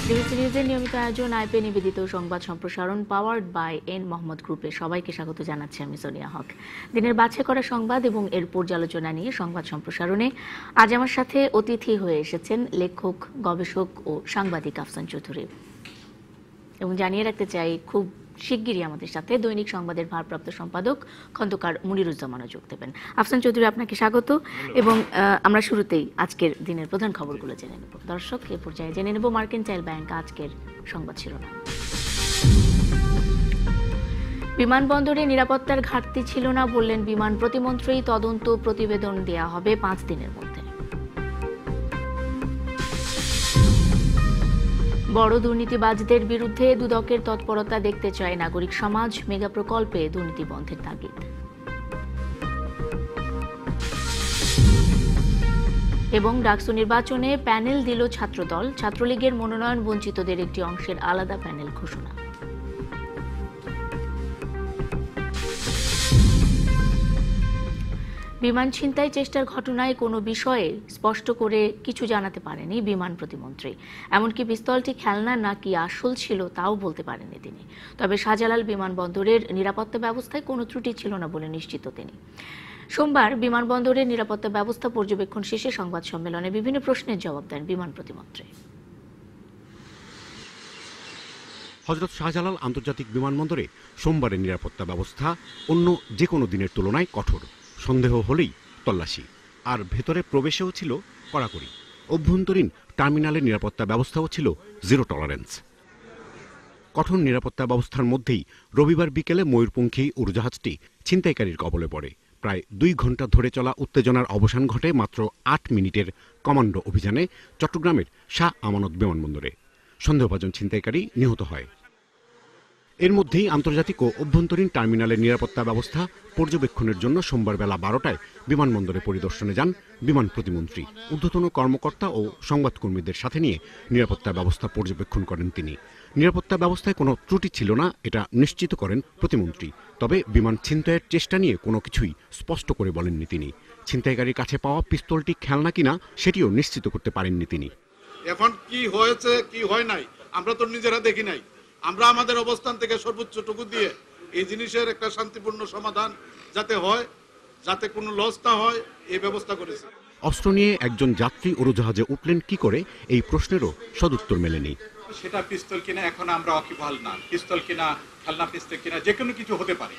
DBC নিউজের নিয়মিত আয়োজন আইপে নিবেদিত সংবাদ সম্প্রসারণ পাওয়ার্ড বাই এন মোহাম্মদ গ্রুপে সবাইকে স্বাগত জানাচ্ছি আমি সোনিয়া হক। দিনের বাছাই করা সংবাদ এবং এর পর্যালোচনা নিয়ে সংবাদ সম্প্রসারণে আজ আমার সাথে অতিথি হয়ে এসেছেন লেখক, গবেষক ও সাংবাদিক আফসান চৌধুরী। এবং জানিয়ে রাখতে চাই, খুব শিগগিরই আমাদের সাথে দৈনিক সংবাদের ভারপ্রাপ্ত সম্পাদক খন্দকার মুনিরুজ্জামানও যোগ দেবেন। আফসান চৌধুরী, আপনাকে স্বাগত। এবং আমরা শুরুতেই আজকের দিনের প্রধান খবরগুলো জেনে নেব। দর্শক, এ পর্যায়ে জেনে নেব মার্কেন্টাইল ব্যাংক আজকের সংবাদ শিরোনাম। বিমানবন্দরে নিরাপত্তার ঘাটতি ছিল না বললেন বিমান প্রতিমন্ত্রী। তদন্ত প্রতিবেদন দেয়া হবে 5 দিনের মধ্যে। বড় দুর্নীতিবাজদের বিরুদ্ধে দুদকের তৎপরতা দেখতে চায় নাগরিক সমাজ। মেগা প্রকল্পে দুর্নীতি বন্ধের তাগিদ। এবং ডাকসু নির্বাচনে প্যানেল দিল ছাত্রদল। ছাত্রলীগের মনোনয়ন বঞ্চিতদের একটি অংশের আলাদা প্যানেল ঘোষণা। বিমান ছিনতাই চেষ্টার ঘটনায় কোনো বিষয়ে স্পষ্ট করে কিছু জানাতে পারেনি বিমান প্রতিমন্ত্রী। এমনকি পিস্তলটি খেলনা নাকি আসল ছিল তাও বলতে পারেননি তিনি। তবে শাহজালাল বিমানবন্দরের নিরাপত্তা ব্যবস্থায় কোনো ত্রুটি ছিল না বলে নিশ্চিত তিনি। সোমবার বিমানবন্দরের নিরাপত্তা ব্যবস্থা পর্যবেক্ষণ শেষে সংবাদ সম্মেলনে বিভিন্ন প্রশ্নের জবাব দেন বিমান প্রতিমন্ত্রী। হযরত শাহজালাল আন্তর্জাতিক বিমানবন্দরে সোমবারের নিরাপত্তা ব্যবস্থা অন্য যে কোনো দিনের তুলনায় কঠোর। সন্দেহ হলেই তল্লাশি, আর ভেতরে প্রবেশেও ছিল কড়াকড়ি। অভ্যন্তরীণ টার্মিনালের নিরাপত্তা ব্যবস্থাও ছিল জিরো টলারেন্স। কঠোর নিরাপত্তা ব্যবস্থার মধ্যেই রবিবার বিকেলে ময়ূরপঙ্খী উড়োজাহাজটি ছিনতাইকারীর কবলে পড়ে। প্রায় 2 ঘণ্টা ধরে চলা উত্তেজনার অবসান ঘটে মাত্র 8 মিনিটের কমান্ডো অভিযানে চট্টগ্রামের শাহ আমানত বিমানবন্দরে। সন্দেহভাজন ছিনতাইকারী নিহত হয়। এর মধ্যেই আন্তর্জাতিক ও অভ্যন্তরীণ টার্মিনালের নিরাপত্তা ব্যবস্থা পর্যবেক্ষণের জন্য সোমবার বেলা 12টায় বিমানবন্দরে পরিদর্শনে যান বিমান প্রতিমন্ত্রী। ঊর্ধ্বতন কর্মকর্তা ও সংবাদকর্মীদের সাথে নিয়ে নিরাপত্তা ব্যবস্থা পর্যবেক্ষণ করেন তিনি। নিরাপত্তা ব্যবস্থায় কোনো ত্রুটি ছিল না এটা নিশ্চিত করেন প্রতিমন্ত্রী। তবে বিমান ছিনতাইয়ের চেষ্টা নিয়ে কোনো কিছুই স্পষ্ট করে বলেননি তিনি। ছিনতাইকারীর কাছে পাওয়া পিস্তলটি খেলনা কিনা সেটিও নিশ্চিত করতে পারেননি তিনি। এখন কি হয়েছে কি হয় নাই আমরা তো নিজেরা দেখি নাই। আমরা আমাদের অবস্থান থেকে সর্বোচ্চটুকু দিয়ে এই জিনিসের একটা শান্তিপূর্ণ সমাধান যাতে হয়, যাতে কোনো লস না হয়, এই ব্যবস্থা করেছে। অস্ত্র নিয়ে একজন যাত্রী উড়োজাহাজে উঠলেন কি করে, এই প্রশ্নেরও সদুত্তর মেলেনি। সেটা পিস্তল কিনা এখন আমরা ওয়াকিবহাল না, পিস্তল কিনা খেলনা পিস্তল কিনা যে কোনো কিছু হতে পারে।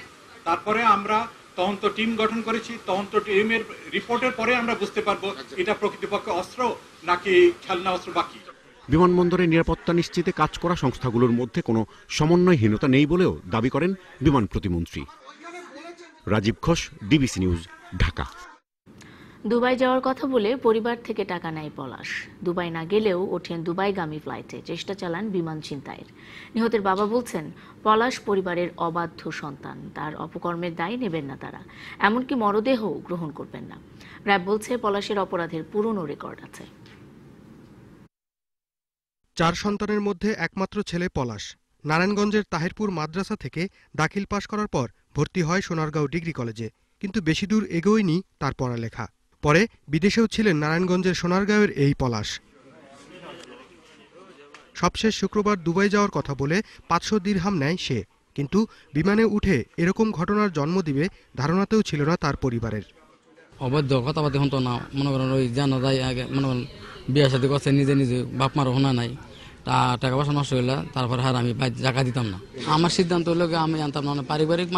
তারপরে আমরা তদন্ত টিম গঠন করেছি। তদন্ত টিমের রিপোর্টের পরে আমরা বুঝতে পারবো এটা প্রকৃতপক্ষে অস্ত্র নাকি খেলনা অস্ত্র বাকি। বিমানবন্দরের নিরাপত্তা নিশ্চিতে কাজ করা সংস্থাগুলোর মধ্যে কোনো সমন্বয়হীনতা নেই বলেও দাবি করেন বিমান প্রতিমন্ত্রী। Rajib Ghosh, DBC news, Dhaka. Dubai যাওয়ার কথা বলে পরিবার থেকে টাকা নেয় পলাশ। দুবাই না গেলেও ওঠেন দুবাইগামী ফ্লাইটে, চেষ্টা চালান বিমান ছিনতাইয়ের। নিহতের বাবা বলছেন, পলাশ পরিবারের অবাধ্য সন্তান, তার অপকর্মের দায় নেবেন না তারা, এমনকি মরদেহ গ্রহণ করবেন না। র্যাব বলছে পলাশের অপরাধের পুরনো রেকর্ড আছে। 4 সন্তানের মধ্যে একমাত্র ছেলে পলাশ। নারায়ণগঞ্জের তাহিরপুর মাদ্রাসা থেকে দাখিল পাশ করার পর ভর্তি হয় সোনারগাঁও ডিগ্রি কলেজে, কিন্তু বেশি দূর এগোয়নি তার পড়ালেখা। পরে বিদেশেও ছিলেন নারায়ণগঞ্জের সোনারগাঁওয়ের এই পলাশ। সবশেষ শুক্রবার দুবাই যাওয়ার কথা বলে 500 দিরহাম নেয় সে, কিন্তু বিমানে উঠে এরকম ঘটনার জন্ম দিবে ধারণাতেও ছিল না তার পরিবারের। অবৈধ কথাবার্তা হতো না, মনে করেন ওই জানা যায় আগে, মনে করেন বিয়ে সাথে করছে নিজে নিজে, বাপ মারও হোনা নাই, টাকা পয়সা নষ্ট হইলে তারপরে আর আমি জায়গা দিতাম না। আমার সিদ্ধান্ত হলো আমি আনতাম না, পারিবারিক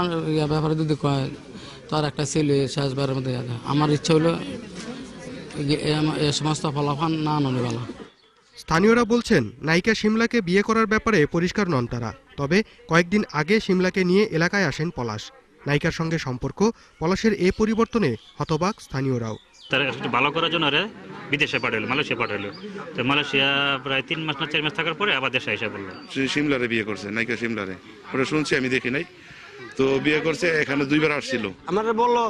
ব্যাপারে যদি কয় তার একটা ছেলে শেষবারের মধ্যে। আমার ইচ্ছা হলো এ সমস্ত ফলাফল না আনলে ভালো। স্থানীয়রা বলছেন, নায়িকা শিমলাকে বিয়ে করার ব্যাপারে পরিষ্কার নন তারা। তবে কয়েকদিন আগে শিমলাকে নিয়ে এলাকায় আসেন পলাশ। নায়িকার সঙ্গে সম্পর্ক, পলাশের এ পরিবর্তনে হতবাক স্থানীয়রাও। তারা ভালো করার জন্য বিদেশে পাঠালো, মালয়েশিয়া পাঠালো। তো মালয়েশিয়া প্রায় 3 মাস না 4 মাস থাকার পরে আবার দেশে এসে বললো সিমলারে বিয়ে করছে, নায়িকা সিমলারে। ওটা শুনছি, আমি দেখি নাই। তো বিয়ে করছে, এখানে 2 বার আসছিল। আমার বললো,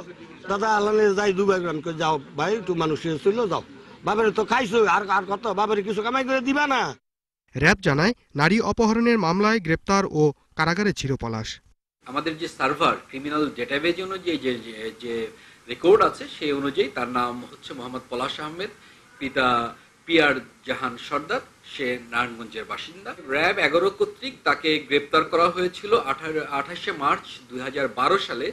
দাদা আল্লাহ যাই দুবাই, যাও ভাই একটু মানুষ ছিল, যাও বাবারে তো খাইছো, আর কত বাবারে কিছু কামাই করে দিবা না। র্যাব জানায়, নারী অপহরণের মামলায় গ্রেপ্তার ও কারাগারে ছিল পলাশ। আমাদের যে সার্ভার ক্রিমিনাল ডেটাবেজ অনুযায়ী যে রেকর্ড আছে সেই অনুযায়ী তার নাম হচ্ছে মোহাম্মদ পলাশ আহমেদ, পিতা পিয়ার জাহান সর্দার, সে নারায়ণগঞ্জের বাসিন্দা। র্যাব 11 কর্তৃক তাকে গ্রেপ্তার করা হয়েছিল 28শে মার্চ 2012 সালে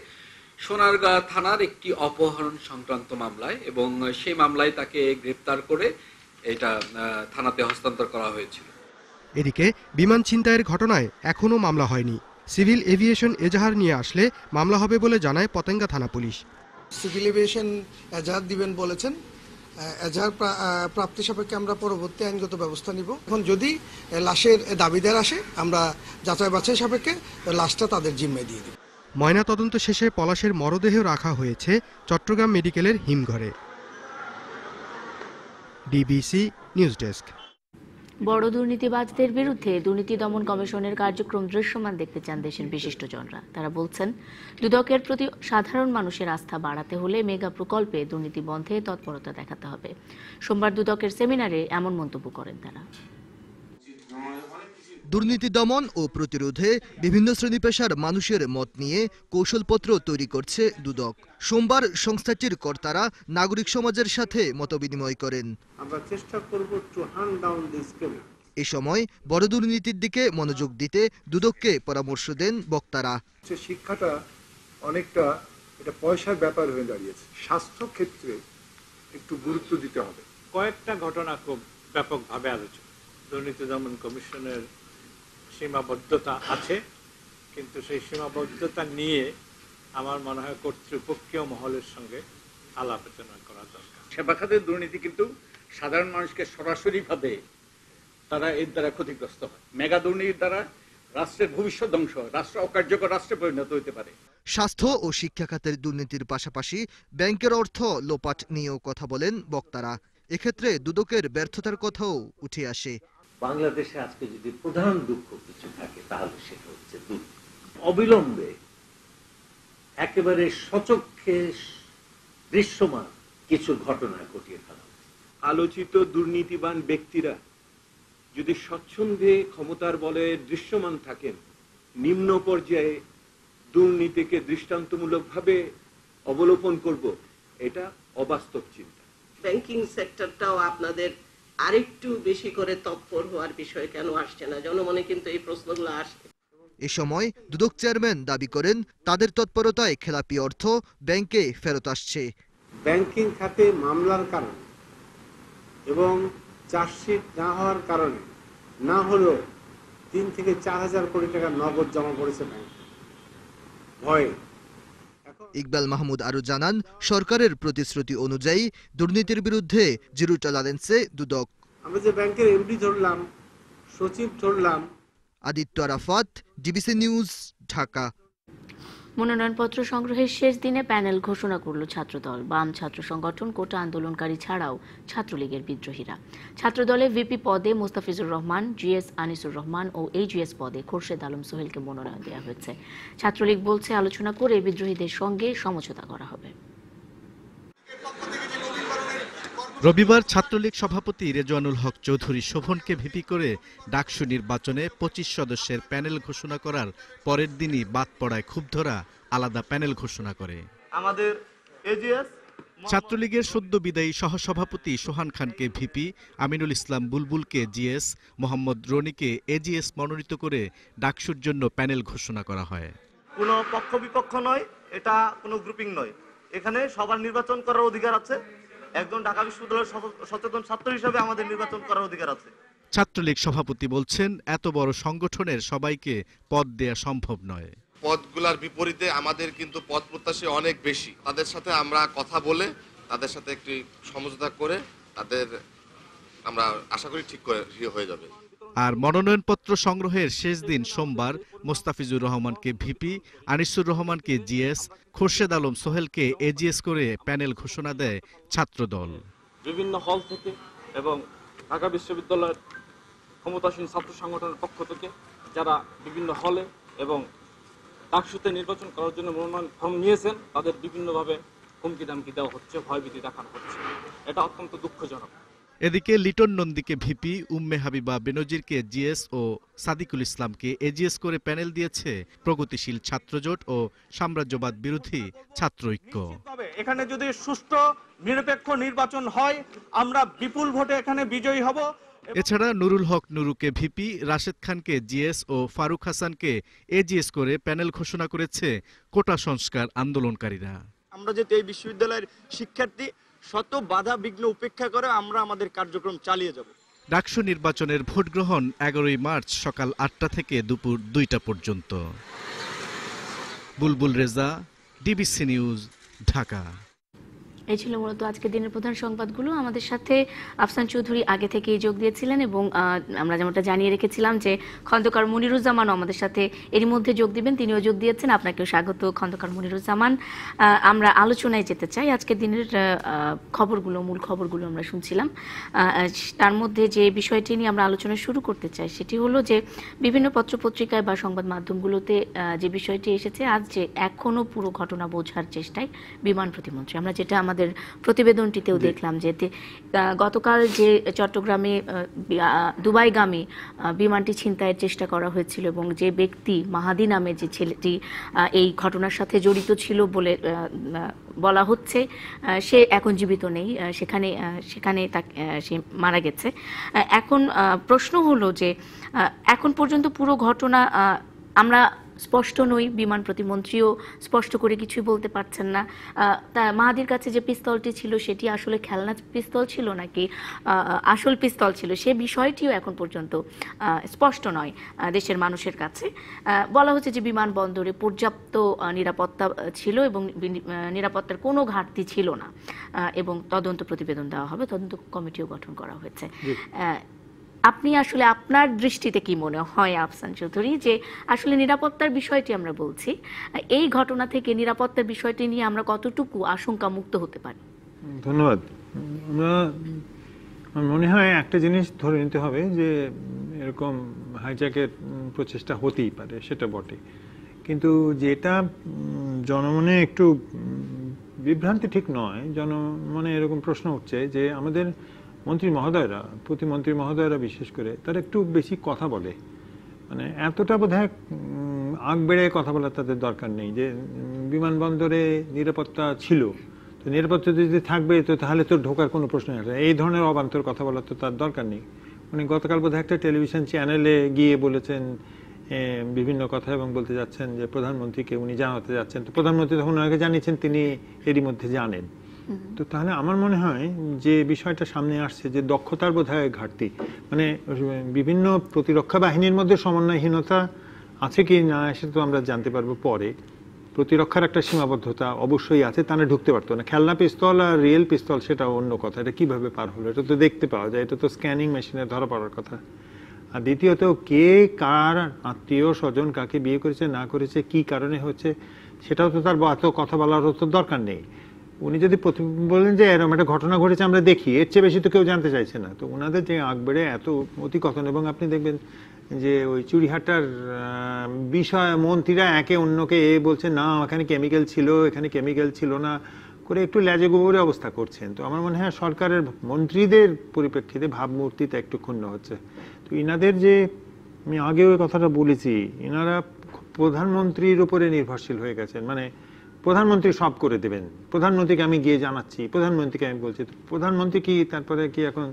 সোনারগাঁ থানার একটি অপহরণ সংক্রান্ত মামলায়, এবং সেই মামলায় তাকে গ্রেপ্তার করে এটা থানাতে হস্তান্তর করা হয়েছিল। এদিকে বিমান ছিনতাইয়ের ঘটনায় এখনও মামলা হয়নি। সিভিল এভিয়েশন এজাহার নিয়ে আসলে মামলা হবে বলে জানায় পতেঙ্গা থানা পুলিশ। সিভিল এভিয়েশন এজাহার দিবেন বলেছেন। এজাহার প্রাপ্তি সাপেক্ষে আমরা পরবর্তী আইনগত ব্যবস্থা নিব। এখন যদি লাশের দাবিদার আসে, আমরা যাচাই বাছাই সাপেক্ষে লাশটা তাদের জিম্মায় দিয়ে দিব। ময়না তদন্ত শেষে পলাশের মরদেহ রাখা হয়েছে চট্টগ্রাম মেডিকেলের হিমঘরে। DBC news desk. বড় দুর্নীতিবাজদের বিরুদ্ধে দুর্নীতি দমন কমিশনের কার্যক্রম দৃশ্যমান দেখতে চান দেশের বিশিষ্টজনরা। তারা বলছেন, দুদকের প্রতি সাধারণ মানুষের আস্থা বাড়াতে হলে মেগা প্রকল্পে দুর্নীতি বন্ধে তৎপরতা দেখাতে হবে। সোমবার দুদকের সেমিনারে এমন মন্তব্য করেন তারা। দুর্নীতি দমন ও প্রতিরোধে বিভিন্ন শ্রেণী পেশার মানুষের মত নিয়ে কৌশলপত্র তৈরি করছে দুদক। সোমবার সংস্থাটির কর্তারা নাগরিক সমাজের সাথে মতবিনিময় করেন। আমরা চেষ্টা করব to hand down this crime. এ সময় বড় দুর্নীতির দিকে মনোযোগ দিতে দুদককে পরামর্শ দেন বক্তারা। শিক্ষাটা অনেকটা এটা পয়সার ব্যাপার হয়ে দাঁড়িয়েছে। স্বাস্থ্য ক্ষেত্রে একটু গুরুত্ব দিতে হবে। কয়েকটা ঘটনা খুব ব্যাপকভাবে আলোচনা। দুর্নীতি দমন কমিশনের সীমাবদ্ধতা আছে, কিন্তু সেই সীমাবদ্ধতা নিয়ে আমার মনে হয় কর্তৃপক্ষীয় মহলের সঙ্গে আলাপ আলোচনা করা দরকার। সেবা খাতের দুর্নীতি কিন্তু সাধারণ মানুষকে সরাসরিভাবে তারা এর দ্বারা ক্ষতিগ্রস্ত হয়। মেগা দুর্নীতির দ্বারা রাষ্ট্রের ভবিষ্যৎ ধ্বংস হয়, রাষ্ট্র অকার্যকর রাষ্ট্রে পরিণত হতে পারে। স্বাস্থ্য ও শিক্ষা খাতের দুর্নীতির পাশাপাশি ব্যাংকের অর্থ লোপাট নিয়েও কথা বলেন বক্তারা। এক্ষেত্রে দুদকের ব্যর্থতার কথাও উঠে আসে। বাংলাদেশে আজকে যদি প্রধান দুঃখ কিছু থাকে তাহলে সেটা হচ্ছে দুর্নীতি। অবিলম্বে একেবারে সচক্ষে দৃশ্যমান কিছু ঘটনা ঘটিয়ে ফেলা। আলোচিত দুর্নীতিবান ব্যক্তিরা যদি স্বচ্ছন্দে ক্ষমতার বলে দৃশ্যমান থাকেন, নিম্ন পর্যায়ে দুর্নীতিকে দৃষ্টান্তমূলকভাবে অবলোকন করব, এটা অবাস্তব চিন্তা। ব্যাংকিং সেক্টরটাও আপনাদের আরেকটু বেশি করে তৎপর হওয়ার বিষয় কেন আসছে না? জনমনে কিন্তু এই প্রশ্নগুলো আসে। এ সময় দুদক চেয়ারম্যান দাবি করেন, তাদের তৎপরতায় খেলাপি অর্থ ব্যাংকে ফেরত আসছে। ব্যাংকিং খাতে মামলার কারণে এবং চার্জশিট না হওয়ার কারণে না হলেও 3 থেকে 4 হাজার কোটি টাকা নগদ জমা পড়েছে ব্যাংক ভয়ে। ইকবাল মাহমুদ আরো জানান, সরকারের প্রতিশ্রুতি অনুযায়ী দুর্নীতির বিরুদ্ধে জিরো টলারেন্সে দুদক। আমরা যে ব্যাংকের এমডি ধরলাম, সচিব ধরলাম। Aditya Arafat, DBC news, Dhaka. মনোনয়নপত্র সংগ্রহের শেষ দিনে প্যানেল ঘোষণা করল ছাত্রদল। বাম ছাত্র সংগঠন, কোটা আন্দোলনকারী ছাড়াও ছাত্রলীগের বিদ্রোহীরা। ছাত্রদলে ভিপি পদে মোস্তাফিজুর রহমান, জিএস আনিসুর রহমান ও এইচজিএস পদে খোরশেদ আলম সোহেলকে মনোনয়ন দেওয়া হয়েছে। ছাত্রলীগ বলছে, আলোচনা করে বিদ্রোহীদের সঙ্গে সমঝোতা করা হবে। রবিবার ছাত্রলীগ সভাপতি রেজওয়ানুল হক চৌধুরী শোভনকে ভিপি করে ডাকসু নির্বাচনে 25 সদস্যের প্যানেল ঘোষণা করার পরের দিনই বাদ পড়ায় ক্ষুব্ধরা আলাদা প্যানেল ঘোষণা করে। আমাদের এজিএস ছাত্রলীগের সদ্য বিদায়ী সহসভাপতি সোহান খানকে VP, Aminul Islam বুলবুলকে GS, Mohammad রনিকে AGS মনোনীত করে ডাকসুর জন্য প্যানেল ঘোষণা করা হয়। কোনো পক্ষ বিপক্ষ নয়, এটা কোনো গ্রুপিং নয়। এখানে সবার নির্বাচন করার অধিকার আছে। একজন ঢাকা বিশ্ববিদ্যালয়ের সচেতন ছাত্র হিসেবে আমাদের নির্বাচন করার অধিকার আছে। ছাত্রলীগ সভাপতি বলছেন, এত বড় সংগঠনের সবাইকে পদ দেয়া সম্ভব নয়। পদগুলার বিপরীতে আমাদের কিন্তু পদ প্রত্যাশী অনেক বেশি। তাদের সাথে আমরা কথা বলে তাদের সাথে একটি সমঝোতা করে তাদের আমরা আশা করি ঠিক হয়ে যাবে। আর মনোনয়নপত্র সংগ্রহের শেষ দিন সোমবার মোস্তাফিজুর রহমানকে ভিপি, আনিসুর রহমানকে জিএস, খোরশেদ আলম সোহেলকে এজিএস করে প্যানেল ঘোষণা দেয় ছাত্রদল। বিভিন্ন হল থেকে এবং ঢাকা বিশ্ববিদ্যালয়ের ক্ষমতাসীন ছাত্র সংগঠনের পক্ষ থেকে যারা বিভিন্ন হলে এবং ডাকসুতে নির্বাচন করার জন্য মনোনয়ন ফর্ম নিয়েছেন, তাদের বিভিন্নভাবে হুমকি দামকি দেওয়া হচ্ছে, ভয়ভীতি দেখানো হচ্ছে। এটা অত্যন্ত দুঃখজনক। এদিকে লিটন নন্দীকে ভিপি, উম্মে হাবিবা বেনজিরকে জিএস ও সাদিকুল ইসলামকে এজিএস করে প্যানেল দিয়েছে প্রগতিশীল ছাত্রজোট ও সাম্রাজ্যবাদ বিরোধী ছাত্র ঐক্য। এখানে যদি সুষ্ঠু নিরপেক্ষ নির্বাচন হয় আমরা বিপুল ভোটে এখানে বিজয়ী হব। এছাড়া নুরুল হক নুরুকে ভিপি, রাশেদ খানকে জিএস ও ফারুক হাসানকে এজিএস করে প্যানেল ঘোষণা করেছে কোটা সংস্কার আন্দোলনকারীরা। আমরা যেহেতু এই বিশ্ববিদ্যালয়ের শিক্ষার্থী, শত বাধা বিঘ্ন উপেক্ষা করে আমরা আমাদের কার্যক্রম চালিয়ে যাব। ডাকসু নির্বাচনের ভোট গ্রহণ 11ই মার্চ সকাল 8টা থেকে দুপুর 2টা পর্যন্ত। বুলবুল রেজা, ডিবিসি নিউজ, ঢাকা। এই ছিল মূলত আজকের দিনের প্রধান সংবাদগুলো। আমাদের সাথে আফসান চৌধুরী আগে থেকেই যোগ দিয়েছিলেন এবং আমরা যেমনটা জানিয়ে রেখেছিলাম যে খন্দকার মনিরুজ্জামানও আমাদের সাথে এরই মধ্যে যোগ দিবেন, তিনিও যোগ দিয়েছেন। আপনাকেও স্বাগত খন্দকার মনিরুজ্জামান। আমরা আলোচনায় যেতে চাই। আজকের দিনের খবরগুলো, মূল খবরগুলো আমরা শুনছিলাম। তার মধ্যে যে বিষয়টি নিয়ে আমরা আলোচনা শুরু করতে চাই সেটি হলো যে বিভিন্ন পত্রপত্রিকায় বা সংবাদ মাধ্যমগুলোতে যে বিষয়টি এসেছে আজ, যে এখনো পুরো ঘটনা বোঝার চেষ্টায় বিমান প্রতিমন্ত্রী। আমরা যেটা আমাদের প্রতিবেদনটিতেও দেখলাম যে গতকাল যে চট্টগ্রামে দুবাইগামী বিমানটি ছিনতাইয়ের চেষ্টা করা হয়েছিল এবং যে ব্যক্তি মাহাদি নামে যে ছেলেটি এই ঘটনার সাথে জড়িত ছিল বলে বলা হচ্ছে, সে এখন জীবিত নেই, সেখানে সে মারা গেছে। এখন প্রশ্ন হলো যে এখন পর্যন্ত পুরো ঘটনা আমরা স্পষ্ট নই, বিমান প্রতিমন্ত্রীও স্পষ্ট করে কিছুই বলতে পারছেন না। তা মাহাদির কাছে যে পিস্তলটি ছিল সেটি আসলে খেলনা পিস্তল ছিল নাকি আসল পিস্তল ছিল, সে বিষয়টিও এখন পর্যন্ত স্পষ্ট নয় দেশের মানুষের কাছে। বলা হচ্ছে যে বিমানবন্দরে পর্যাপ্ত নিরাপত্তা ছিল এবং নিরাপত্তার কোনো ঘাটতি ছিল না এবং তদন্ত প্রতিবেদন দেওয়া হবে, তদন্ত কমিটিও গঠন করা হয়েছে। আপনি আসলে আপনার দৃষ্টিতে কি মনে হয় আফসান চৌধুরী, যে আসলে নিরাপত্তার বিষয়টি আমরা বলছি, এই ঘটনা থেকে নিরাপত্তার বিষয়টি নিয়ে আমরা কতটুকু আশঙ্কা মুক্ত হতে পারি? ধন্যবাদ। আমার মনে হয় একটা জিনিস ধরে নিতে হবে যে এরকম হাইজ্যাকের প্রচেষ্টা হতেই পারে, সেটা বটে, কিন্তু যেটা জনমনে একটু বিভ্রান্তি ঠিক নয়, জনমনে এরকম প্রশ্ন উঠছে যে আমাদের মন্ত্রী মহোদয়রা, প্রতিমন্ত্রী মহোদয়রা বিশেষ করে, তারা একটু বেশি কথা বলে, মানে এতটা বোধহয় আগ বেড়ে কথা বলার তাদের দরকার নেই। যে বিমানবন্দরে নিরাপত্তা ছিল, তো নিরাপত্তা যদি থাকবে তো তাহলে তো ঢোকার কোনো প্রশ্ন আসে, এই ধরনের অবান্তর কথা বলার তো তার দরকার নেই। মানে গতকাল বোধহয় একটা টেলিভিশন চ্যানেলে গিয়ে বলেছেন বিভিন্ন কথা এবং বলতে যাচ্ছেন যে প্রধানমন্ত্রীকে উনি জানাতে যাচ্ছেন, তো প্রধানমন্ত্রী তখন ওনাকে জানিয়েছেন, তিনি এরই মধ্যে জানেন। তো তাহলে আমার মনে হয় যে বিষয়টা সামনে আসছে যে দক্ষতার বোধহয় ঘাটতি, মানে বিভিন্ন প্রতিরক্ষা বাহিনীর মধ্যে সমন্বয়হীনতা আছে কি না সেটা তো আমরা জানতে পারবো পরে। প্রতিরক্ষার একটা সীমাবদ্ধতা অবশ্যই আছে, তা না ঢুকতে পারতো না। খেলনা পিস্তল আর রিয়েল পিস্তল সেটা অন্য কথা, এটা কিভাবে পার হলো এটা তো দেখতে পাওয়া যায়, এটা তো স্ক্যানিং মেশিনে ধরা পড়ার কথা। আর দ্বিতীয়ত কে কার আত্মীয় স্বজন কাকে বিয়ে করেছে না করেছে, কি কারণে হচ্ছে, সেটাও তো তার এত কথা বলার তো দরকার নেই। উনি যদি বলেন যে এরকম একটা ঘটনা ঘটেছে আমরা দেখি, এর চেয়ে বেশি তো কেউ জানতে চাইছে না। তো ওনাদের যে আগ বেড়ে এত অতিকথন, এবং আপনি দেখবেন যে ওই চুরিহাটার বিষয় মন্ত্রীরা একে অন্যকে বলছে না এখানে কেমিক্যাল ছিল, এখানে কেমিক্যাল ছিল না করে একটু ল্যাজে গোবরে অবস্থা করছেন। তো আমার মনে হয় সরকারের মন্ত্রীদের পরিপ্রেক্ষিতে ভাবমূর্তিতে একটু ক্ষুণ্ণ হচ্ছে। তো ইনাদের যে, আমি আগেও ওই কথাটা বলেছি, ইনারা প্রধানমন্ত্রীর উপরে নির্ভরশীল হয়ে গেছেন, মানে প্রধানমন্ত্রী সব করে দেবেন, প্রধানমন্ত্রীকে আমি গিয়ে জানাচ্ছি, প্রধানমন্ত্রীকে আমি বলছি, প্রধানমন্ত্রী কি তারপরে কি এখন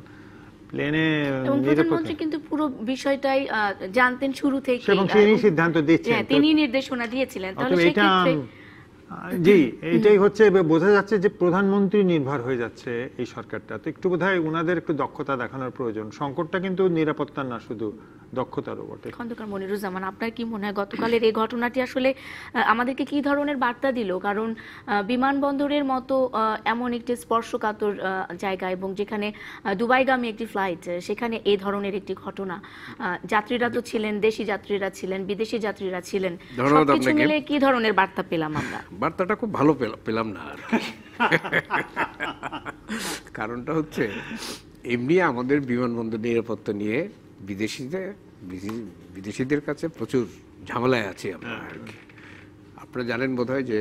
প্লেনে প্রধানমন্ত্রী কিন্তু পুরো বিষয়টাই জানতেন শুরু থেকে এবং তিনি সিদ্ধান্ত দিচ্ছেন, তিনি নির্দেশনা দিয়েছিলেন। তাহলে এটা জি এইটাই হচ্ছে, বোঝা যাচ্ছে যে প্রধানমন্ত্রী নির্ভর হয়ে যাচ্ছে এই সরকারটা। তো একটু বোধহয় ওনাদের একটু দক্ষতা দেখানোর প্রয়োজন। সংকটটা কিন্তু নিরাপত্তার না, শুধু দক্ষতারও বটে। খন্দকার মনিরুজ্জামান, আপনার কি মনে হয় গতকালের এই ঘটনাটি আসলে আমাদেরকে কি ধরনের বার্তা দিল? কারণ বিমানবন্দরের মতো এমন একটি স্পর্শকাতর জায়গা এবং যেখানে দুবাইগামী একটি ফ্লাইট, সেখানে এই ধরনের একটি ঘটনা, যাত্রীরা তো ছিলেন, দেশি যাত্রীরা ছিলেন, বিদেশি যাত্রীরা ছিলেন, সবকিছু মিলে কি ধরনের বার্তা পেলাম আমরা? বার্তাটা খুব ভালো পেলাম না আর কারণটা হচ্ছে এমনি আমাদের বিমানবন্দর নিরাপত্তা নিয়ে বিদেশিদের কাছে প্রচুর ঝামেলায় আছি আমরা আর কি। আপনারা জানেন বোধহয় যে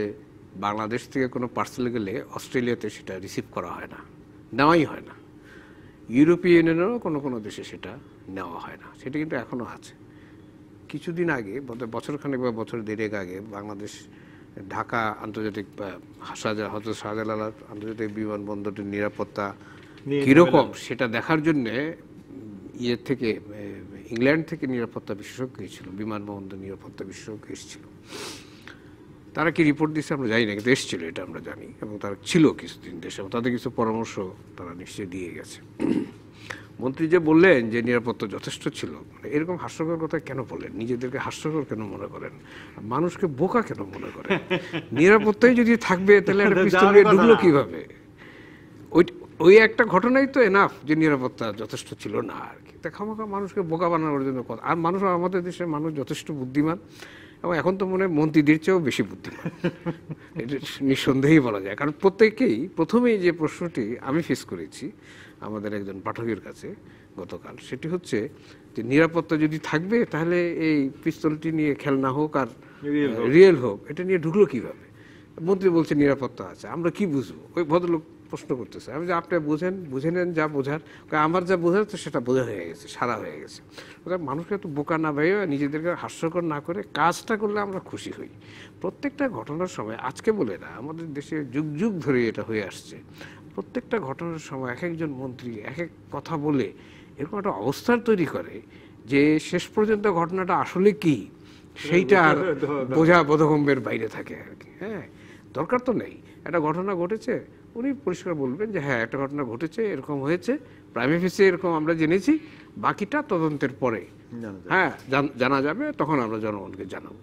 বাংলাদেশ থেকে কোনো পার্সেল গেলে অস্ট্রেলিয়াতে সেটা রিসিভ করা হয় না, নেওয়াই হয় না। ইউরোপীয় ইউনিয়নেরও কোনো কোনো দেশে সেটা নেওয়া হয় না, সেটা কিন্তু এখনও আছে। কিছুদিন আগে, বছরখানেক বা বছর দেড়েক আগে বাংলাদেশ ঢাকা আন্তর্জাতিক হজরত শাহজালাল আন্তর্জাতিক বিমানবন্দরের নিরাপত্তা কীরকম সেটা দেখার জন্যে থেকে ইংল্যান্ড থেকে নিরাপত্তা বিশেষজ্ঞ এসেছিল, বিমানবন্দর নিরাপত্তা বিশেষজ্ঞ এসেছিল। তারা কি রিপোর্ট দিচ্ছে আমরা জানি না, কিন্তু এসেছিল এটা আমরা জানি, এবং তারা ছিল কিছুদিন দেশে, তাদের কিছু পরামর্শ তারা নিশ্চয়ই দিয়ে গেছে। মন্ত্রী যে বললেন যে নিরাপত্তা যথেষ্ট ছিল, এরকম হাস্যকর কথা কেন বলেন? নিজেদেরকে হাস্যকর কেন মনে করেন? মানুষকে বোকা কেন মনে করেন? নিরাপত্তাই যদি থাকবে তাহলে একটা পিস্তল নিয়ে ঢুকলো কিভাবে? ওই একটা ঘটনাই তো এনাফ যে নিরাপত্তা যথেষ্ট ছিল না আর কি। তা খামাখা মানুষকে বোকা বানানোর জন্য কথা। আর মানুষ, আমাদের দেশের মানুষ যথেষ্ট বুদ্ধিমান, এবং এখন তো মনে হয় মন্ত্রীদের চেয়েও বেশি বুদ্ধিমান, এটা নিঃসন্দেহেই বলা যায়। কারণ প্রত্যেকেই প্রথমেই যে প্রশ্নটি আমি ফেস করেছি আমাদের একজন পাঠকের কাছে গতকাল, সেটি হচ্ছে যে নিরাপত্তা যদি থাকবে তাহলে এই পিস্তলটি নিয়ে খেলনা হোক আর রিয়েল হোক, এটা নিয়ে ঢুকলো কিভাবে? মন্ত্রী বলছে নিরাপত্তা আছে, আমরা কি বুঝবো? ওই ভদ্রলোক প্রশ্ন করতেছে, আমি যে আপনি বুঝে নেন যা বোঝার, আমার যা বোঝার তো সেটা বোঝা হয়ে গেছে, সারা হয়ে গেছে। মানুষকে তো বোকা না ভেবে নিজেদেরকে হাস্যকর না করে কাজটা করলে আমরা খুশি হই। প্রত্যেকটা ঘটনার সময়, আজকে বলে না, আমাদের দেশে যুগ যুগ ধরে এটা হয়ে আসছে। প্রত্যেকটা ঘটনার সময় এক একজন মন্ত্রী এক এক কথা বলে এরকম একটা অবস্থার তৈরি করে যে শেষ পর্যন্ত ঘটনাটা আসলে কি সেইটা আর বোঝা বোধগম্যের বাইরে থাকে আর কি। হ্যাঁ, দরকার তো নেই। একটা ঘটনা ঘটেছে, উনি পরিষ্কার বলবেন যে হ্যাঁ একটা ঘটনা ঘটেছে, এরকম হয়েছে, প্রাইম ফেসে এরকম আমরা জেনেছি, বাকিটা তদন্তের পরে হ্যাঁ জানা যাবে, তখন আমরা জনগণকে জানাবো।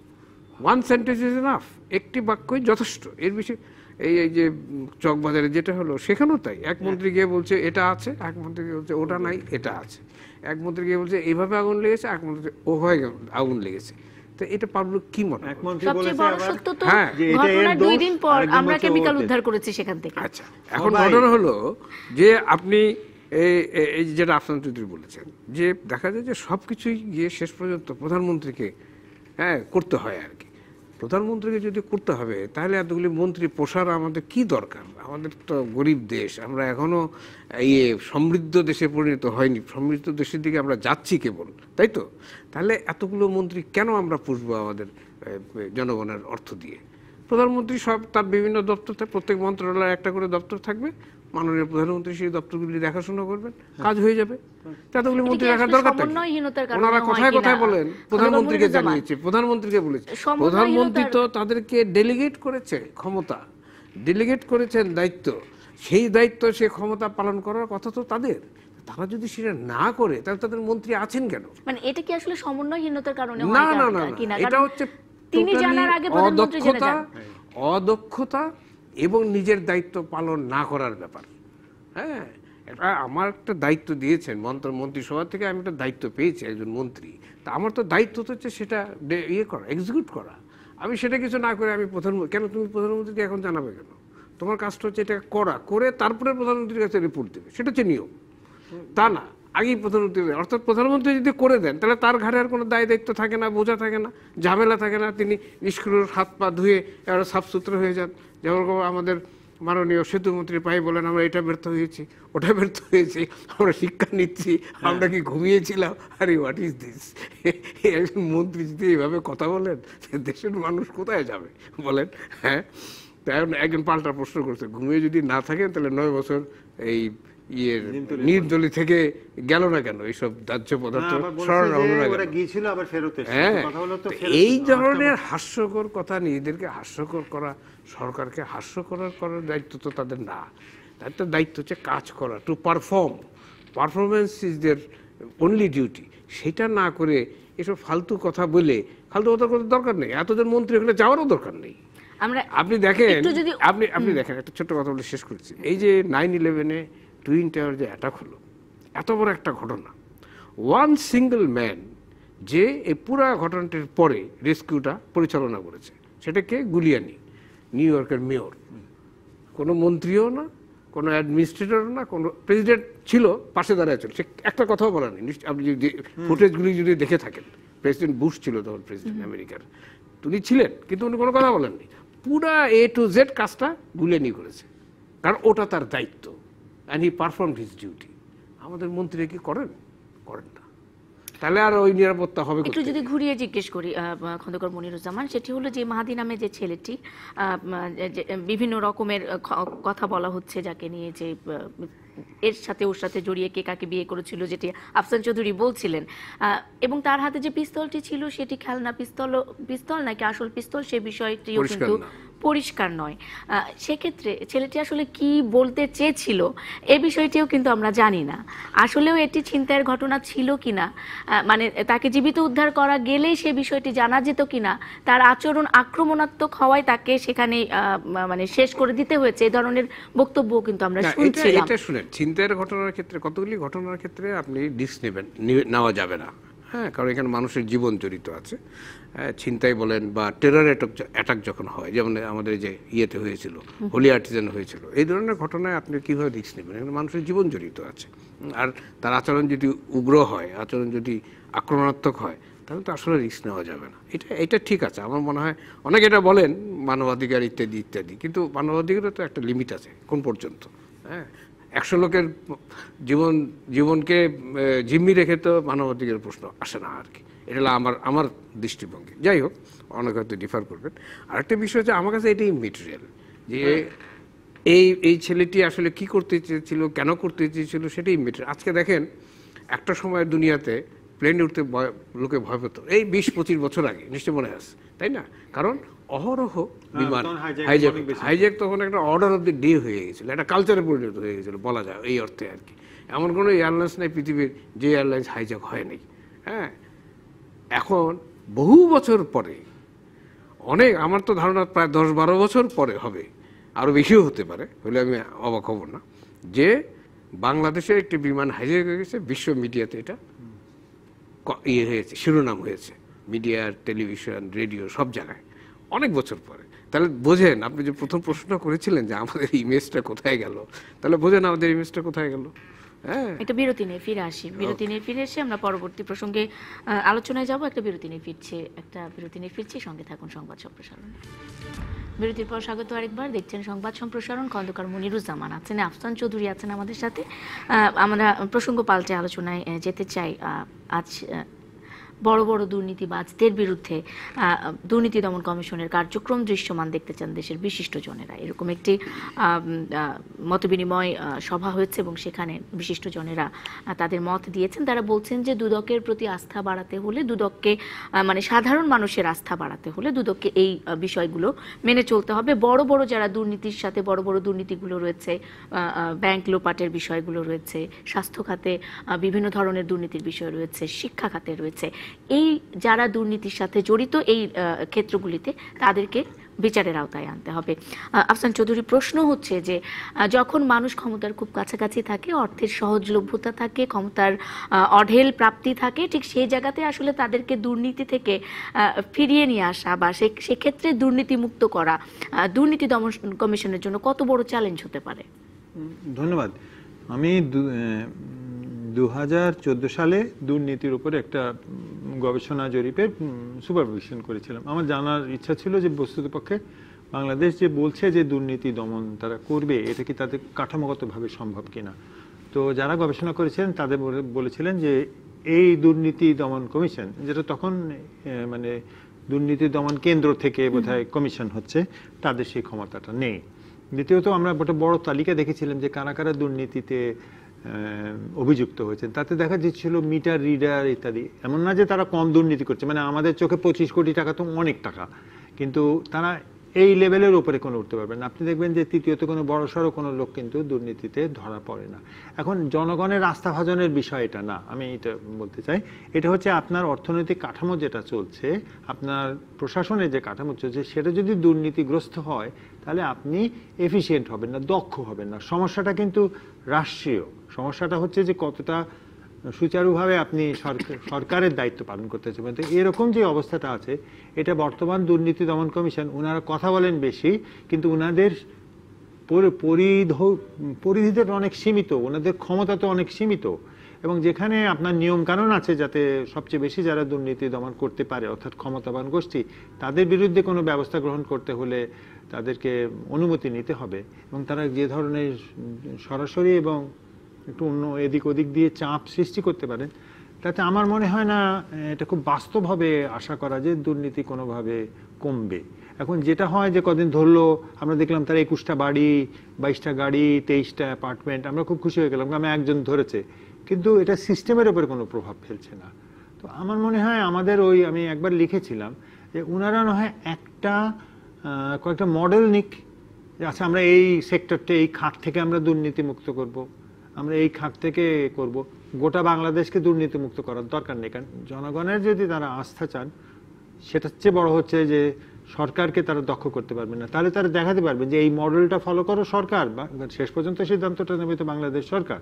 ওয়ান সেন্টেন্স ইজ এনাফ, একটি বাক্যই যথেষ্ট, এর বেশি। এই যে চকবাজারে যেটা হলো সেখানেও তাই, এক মন্ত্রী গিয়ে বলছে এটা আছে, এক মন্ত্রী গিয়ে বলছে ওটা নাই এটা আছে, এক মন্ত্রী গিয়ে বলছে এইভাবে আগুন লেগেছে, এক মন্ত্রী ও হয়ে আগুন লেগেছে। তো এটা পাবলো কি মনে হয়? সবচেয়ে বড় সত্য তো ঘটনার 2 দিন পর আমরা কেমিক্যাল উদ্ধার করেছি সেখান থেকে। আচ্ছা, এখন ঘটনা হলো যে আপনি এই যেটা আফসান চৌধুরী বলেছেন যে দেখা যায় যে সবকিছুই গিয়ে শেষ পর্যন্ত প্রধানমন্ত্রীকে করতে হয় আর কি। প্রধানমন্ত্রীকে যদি করতে হবে তাহলে এতগুলি মন্ত্রী পোষার আমাদের কি দরকার? আমাদের তো গরিব দেশ, আমরা এখনো সমৃদ্ধ দেশে পরিণত হয়নি, সমৃদ্ধ দেশের দিকে আমরা যাচ্ছি কেবল, তাই তো? তাহলে এতগুলো মন্ত্রী কেন আমরা পুষবো আমাদের জনগণের অর্থ দিয়ে? প্রধানমন্ত্রী সব তার বিভিন্ন দপ্তর, প্রত্যেক মন্ত্রণালয়ে একটা করে দপ্তর থাকবে, মাননীয় প্রধানমন্ত্রী সেই দপ্তরগুলি দেখাশোনা করবেন, কাজ হয়ে যাবে। এতগুলি মন্ত্রী রাখার দরকার নেই। ওনারা কোথায় কোথায় বলেন প্রধানমন্ত্রীকে জানিয়েছে, প্রধানমন্ত্রীকে বলেছে, প্রধানমন্ত্রী তো তাদেরকে ডেলিগেট করেছে ক্ষমতা, ডেলিগেট করেছেন দায়িত্ব, সেই দায়িত্ব সে ক্ষমতা পালন করার কথা তো তাদের। তারা যদি সেটা না করে তাহলে তাদের মন্ত্রী আছেন কেন? মানে এটা কি আসলে সমন্বয়হীনতার কারণে হয়? না না না, এটা হচ্ছে তিনি জানার আগে প্রধানমন্ত্রী জেনে যান। অদক্ষতা এবং নিজের দায়িত্ব পালন না করার ব্যাপার। হ্যাঁ, এটা আমার একটা দায়িত্ব দিয়েছেন মন্ত্রিসভা থেকে, আমি একটা দায়িত্ব পেয়েছি একজন মন্ত্রী, তা আমার তো দায়িত্ব তো হচ্ছে সেটা করা, এক্সিকিউট করা। আমি সেটা কিছু না করে আমি কেন তুমি প্রধানমন্ত্রীকে এখন জানাবে কেন? তোমার কাজটা হচ্ছে এটা করে তারপরে প্রধানমন্ত্রীর কাছে রিপোর্ট দেবে, সেটা হচ্ছে নিয়ম। তা না, আগেই প্রধানমন্ত্রী, অর্থাৎ প্রধানমন্ত্রী যদি করে দেন তাহলে তার ঘাড়ে আর কোনো দায় দায়িত্ব থাকে না, বোঝা থাকে না, ঝামেলা থাকে না, তিনি নিষ্ক্রিয় হাত পা ধুয়ে এবার সাফ সুতরা হয়ে যান। যেমন আমাদের মাননীয় সেতুমন্ত্রী পাই বলেন আমরা এটা ব্যর্থ হয়েছি, ওটা ব্যর্থ হয়েছি, আমরা শিক্ষা নিচ্ছি, আমরা কি ঘুমিয়েছিলাম? আরে হোয়াট ইজ দিস? একজন মন্ত্রী যদি এইভাবে কথা বলেন দেশের মানুষ কোথায় যাবে বলেন? হ্যাঁ, তাই একজন পাল্টা প্রশ্ন করছে, ঘুমিয়ে যদি না থাকেন তাহলে 9 বছর এই নির্দলী থেকে গেল না কেন এইসব দাহ্য পদার্থ? এই ধরনের হাস্যকর কথা, নিজেদেরকে হাস্যকর করা, সরকারকে হাস্য করার দায়িত্ব তো তাদের না। তাদের দায়িত্ব হচ্ছে কাজ করা, to perform. Performance is their only duty. সেটা না করে এসব ফালতু কথা বলে, ফালতু কথা করার দরকার নেই, এতজন মন্ত্রী ওখানে যাওয়ারও দরকার নেই। আপনি দেখেন, আপনি দেখেন, একটা ছোট্ট কথা বলে শেষ করছি। এই যে 9/11-এ টুইন টাওয়ার যে অ্যাটাক হলো, এত বড় একটা ঘটনা, ওয়ান সিঙ্গল ম্যান যে এই পুরা ঘটনাটির পরে রেস্কিউটা পরিচালনা করেছে, সেটা কে? গুলিয়ানি, নিউ ইয়র্কের মেয়র। কোনো মন্ত্রীও না, কোনো অ্যাডমিনিস্ট্রেটরও না, কোনো প্রেসিডেন্ট ছিল পাশে দাঁড়ায় ছিল, সে একটা কথাও বলেনি। আপনি যদি ফুটেজগুলি যদি দেখে থাকেন, প্রেসিডেন্ট বুশ ছিল তখন প্রেসিডেন্ট আমেরিকার, উনি ছিলেন কিন্তু উনি কোনো কথা বলেননি। পুরা A to Z কাজটা গুলিয়ানি করেছে, কারণ ওটা তার দায়িত্ব, and he performed his duty. আমাদের মন্ত্রী কি করেন? করেন না। তাহলে আর ওই নিরাপত্তা হবে একটু যদি ঘুরিয়ে জিজ্ঞেস করি খন্দকার মনিরুজ্জামান, সেটি হলো যে মাহাদি নামে যে ছেলেটি বিভিন্ন রকমের কথা বলা হচ্ছে যাকে নিয়ে, যে এর সাথে ওর সাথে জড়িয়ে কে কাকে বিয়ে করেছিল, যেটি আফসান চৌধুরী বলছিলেন, এবং তার হাতে যে পিস্তলটি ছিল সেটি খেলনা পিস্তল নাকি আসল পিস্তল, সে বিষয়টিও কিন্তু পরিষ্কার নয়। সেক্ষেত্রে ছেলেটি আসলে কি বলতে চেয়েছিল এ বিষয়টিও কিন্তু আমরা জানি না। আসলেও এটি ছিনতাইয়ের ঘটনা ছিল কিনা, মানে তাকে জীবিত উদ্ধার করা গেলে সে বিষয়টি জানা যেত কিনা, তার আচরণ আক্রমণাত্মক হওয়ায় তাকে সেখানে মানে শেষ করে দিতে হয়েছে, এই ধরনের বক্তব্য কিন্তু আমরা শুনছিলাম। এটা শুনেন, ছিনতাইয়ের ঘটনার ক্ষেত্রে, কতগুলি ঘটনার ক্ষেত্রে আপনি রিস্ক নেওয়া যাবে না, হ্যাঁ, কারণ এখানে মানুষের জীবন জড়িত আছে। ছিনতাই বলেন বা টেরর অ্যাটাক যখন হয়, যেমন আমাদের যে ইয়েতে হয়েছিল, হোলি আর্টিজান হয়েছিল, এই ধরনের ঘটনায় আপনি কীভাবে রিস্ক নেবেন? এখানে মানুষের জীবন জড়িত আছে। আর তার আচরণ যদি উগ্র হয়, আচরণ যদি আক্রমণাত্মক হয়, তাহলে তো আসলে রিস্ক নেওয়া যাবে না। এটা ঠিক আছে, আমার মনে হয় অনেকে এটা বলেন মানবাধিকার ইত্যাদি ইত্যাদি, কিন্তু মানবাধিকারও তো একটা লিমিট আছে কোন পর্যন্ত। হ্যাঁ, 100 লোকের জীবনকে জিম্মি রেখে তো মানবাধিকার প্রশ্ন আসে না আর কি। এটা হলো আমার দৃষ্টিভঙ্গি। যাই হোক, অনেকে হয়তো ডিফার করবেন। আরেকটা বিষয় হচ্ছে, আমার কাছে এটাই মেটেরিয়াল, যে এই ছেলেটি আসলে কি করতে চেয়েছিল, কেন করতে চেয়েছিল, সেটাই মেটেরিয়াল। আজকে দেখেন, একটা সময় দুনিয়াতে প্লেনে উঠতে লোকে ভয় পেত, এই 20-25 বছর আগে, নিশ্চয় মনে আছে, তাই না? কারণ অহরহ বিমান হাইজ্যাক তখন একটা অর্ডার অফ দি ডে হয়ে গেছিল, একটা কালচারে পরিণত হয়ে গেছিল বলা যায় এই অর্থে আর কি। এমন কোনো এয়ারলাইন্স নাই পৃথিবীর যে এয়ারলাইন্স হাইজ্যাক হয়নি। হ্যাঁ, এখন বহু বছর পরে, অনেক, আমার তো ধারণা প্রায় 10-12 বছর পরে হবে, আরও বেশিও হতে পারে, হলে আমি অবাক হব না, যে বাংলাদেশের একটি বিমান হাইজ্যাক হয়ে গেছে। বিশ্ব মিডিয়াতে এটা ইয়ে হয়েছে, শিরোনাম হয়েছে, মিডিয়া, টেলিভিশন, রেডিও, সব জায়গায়, অনেক বছর পরে। তাহলে বোঝেন, আপনি যে প্রথম প্রশ্নটা করেছিলেন যে আমাদের ইমেজটা কোথায় গেল, তাহলে বোঝেন আমাদের ইমেজটা কোথায় গেল। হ্যাঁ, একটা বিরতি নিয়ে ফিরে আসি। বিরতি নিয়ে ফিরে এসে আমরা পরবর্তী প্রসঙ্গে আলোচনায় যাব। একটা বিরতি নিয়ে ফিরছি, সঙ্গে থাকুন সংবাদ সম্প্রসারণ। বিরতির পর স্বাগত আরেকবার। দেখছেন সংবাদ সম্প্রসারণ। খন্দকার মনিরুজ্জামান আছেন, আফসান চৌধুরী আছেন আমাদের সাথে। আমরা প্রসঙ্গ পাল্টে আলোচনায় যেতে চাই। আজ বড় বড় দুর্নীতিবাজদের বিরুদ্ধে দুর্নীতি দমন কমিশনের কার্যক্রম দৃশ্যমান দেখতে চান দেশের বিশিষ্ট জনেরা। এরকম একটি মতবিনিময় সভা হয়েছে এবং সেখানে বিশিষ্ট জনেরা তাদের মত দিয়েছেন। তারা বলছেন যে দুদকের প্রতি আস্থা বাড়াতে হলে, দুদককে মানে সাধারণ মানুষের আস্থা বাড়াতে হলে দুদককে এই বিষয়গুলো মেনে চলতে হবে। বড় বড় যারা দুর্নীতির সাথে বড় বড় দুর্নীতিগুলো রয়েছে, ব্যাংক লোপাটের বিষয়গুলো রয়েছে, স্বাস্থ্য খাতে বিভিন্ন ধরনের দুর্নীতির বিষয় রয়েছে, শিক্ষা খাতে রয়েছে, এই যারা দুর্নীতির সাথে জড়িত এই ক্ষেত্রগুলিতে তাদেরকে বিচারের আওতায় আনতে হবে। আফসান চৌধুরী, প্রশ্ন হচ্ছে যে যখন মানুষ ক্ষমতার খুব কাছাকাছি থাকে, অর্থের সহজলভ্যতা থাকে, ক্ষমতার অঢেল প্রাপ্তি থাকে, ঠিক সেই জায়গাতে আসলে তাদেরকে দুর্নীতি থেকে ফিরিয়ে নিয়ে আসা বা সেক্ষেত্রে দুর্নীতিমুক্ত করা দুর্নীতি দমন কমিশনের জন্য কত বড় চ্যালেঞ্জ হতে পারে? ধন্যবাদ। আমি 2014 সালে দুর্নীতির উপরে একটা গবেষণা জরিপের সুপারভিশন করেছিলাম। আমার জানার ইচ্ছা ছিল যে বস্তুতপক্ষে বাংলাদেশ যে বলছে যে দুর্নীতি দমন তারা করবে, এটা কি তাদের কাঠামোগতভাবে সম্ভব কিনা। তো যারা গবেষণা করেছিলেন তাদের বলেছিলেন যে এই দুর্নীতি দমন কমিশন, যেটা তখন মানে দুর্নীতি দমন কেন্দ্র থেকে বোধহয় কমিশন হচ্ছে, তাদের সেই ক্ষমতাটা নেই। দ্বিতীয়ত আমরা একটা বড় তালিকা দেখেছিলাম যে কারা কারা দুর্নীতিতে অভিযুক্ত হয়েছেন। তাতে দেখা যাচ্ছিল মিটার রিডার ইত্যাদি। এমন না যে তারা কম দুর্নীতি করছে, মানে আমাদের চোখে 25 কোটি টাকা তো অনেক টাকা, কিন্তু তারা এই লেভেলের উপরে কোনো উঠতে পারবেন না। আপনি দেখবেন যে তৃতীয়ত কোনো বড়সড় কোনো লোক কিন্তু দুর্নীতিতে ধরা পড়ে না। এখন জনগণের আস্থাভাজনের বিষয় এটা না, আমি এটা বলতে চাই। এটা হচ্ছে আপনার অর্থনৈতিক কাঠামো যেটা চলছে, আপনার প্রশাসনের যে কাঠামো চলছে, সেটা যদি দুর্নীতিগ্রস্ত হয় তাহলে আপনি এফিশিয়েন্ট হবেন না, দক্ষ হবেন না। সমস্যাটা কিন্তু রাষ্ট্রীয়। সমস্যাটা হচ্ছে যে কতটা সুচারুভাবে আপনি সরকারের দায়িত্ব পালন করতে চান। তো এরকম যে অবস্থাটা আছে, এটা বর্তমান দুর্নীতি দমন কমিশন, ওনারা কথা বলেন বেশি, কিন্তু ওনাদের পরিধিতে অনেক সীমিত, ওনাদের ক্ষমতা তো অনেক সীমিত। এবং যেখানে আপনার নিয়ম কানুন আছে যাতে সবচেয়ে বেশি যারা দুর্নীতি দমন করতে পারে, অর্থাৎ ক্ষমতাবান গোষ্ঠী, তাদের বিরুদ্ধে কোনো ব্যবস্থা গ্রহণ করতে হলে তাদেরকে অনুমতি নিতে হবে। এবং তারা যে ধরনের সরাসরি এবং একটু অন্য এদিক ওদিক দিয়ে চাপ সৃষ্টি করতে পারেন, তাতে আমার মনে হয় না এটা খুব বাস্তবভাবে আশা করা যে দুর্নীতি কোনোভাবে কমবে। এখন যেটা হয় যে কদিন ধরলো, আমরা দেখলাম তার 21টা বাড়ি, 22টা গাড়ি, 23টা অ্যাপার্টমেন্ট, আমরা খুব খুশি হয়ে গেলাম, আমি একজন ধরেছে, কিন্তু এটা সিস্টেমের উপরে কোনো প্রভাব ফেলছে না। তো আমার মনে হয় আমাদের আমি একবার লিখেছিলাম যে ওনারা না হয় কয়েকটা মডেল নিক, আচ্ছা আমরা এই সেক্টরটা, এই খাত থেকে আমরা দুর্নীতি মুক্ত করব, আমরা এই খাত থেকে করব, গোটা বাংলাদেশকে দুর্নীতি মুক্ত করার দরকার নেই। কারণ জনগণের যদি তারা আস্থা চান, সেটার চেয়ে বড় হচ্ছে যে সরকারকে তারা দক্ষ করতে পারবে না, তাহলে তারা দেখাতে পারবে যে এই মডেলটা ফলো করো সরকার, শেষ পর্যন্ত সিদ্ধান্তটা নেবে তো বাংলাদেশ সরকার,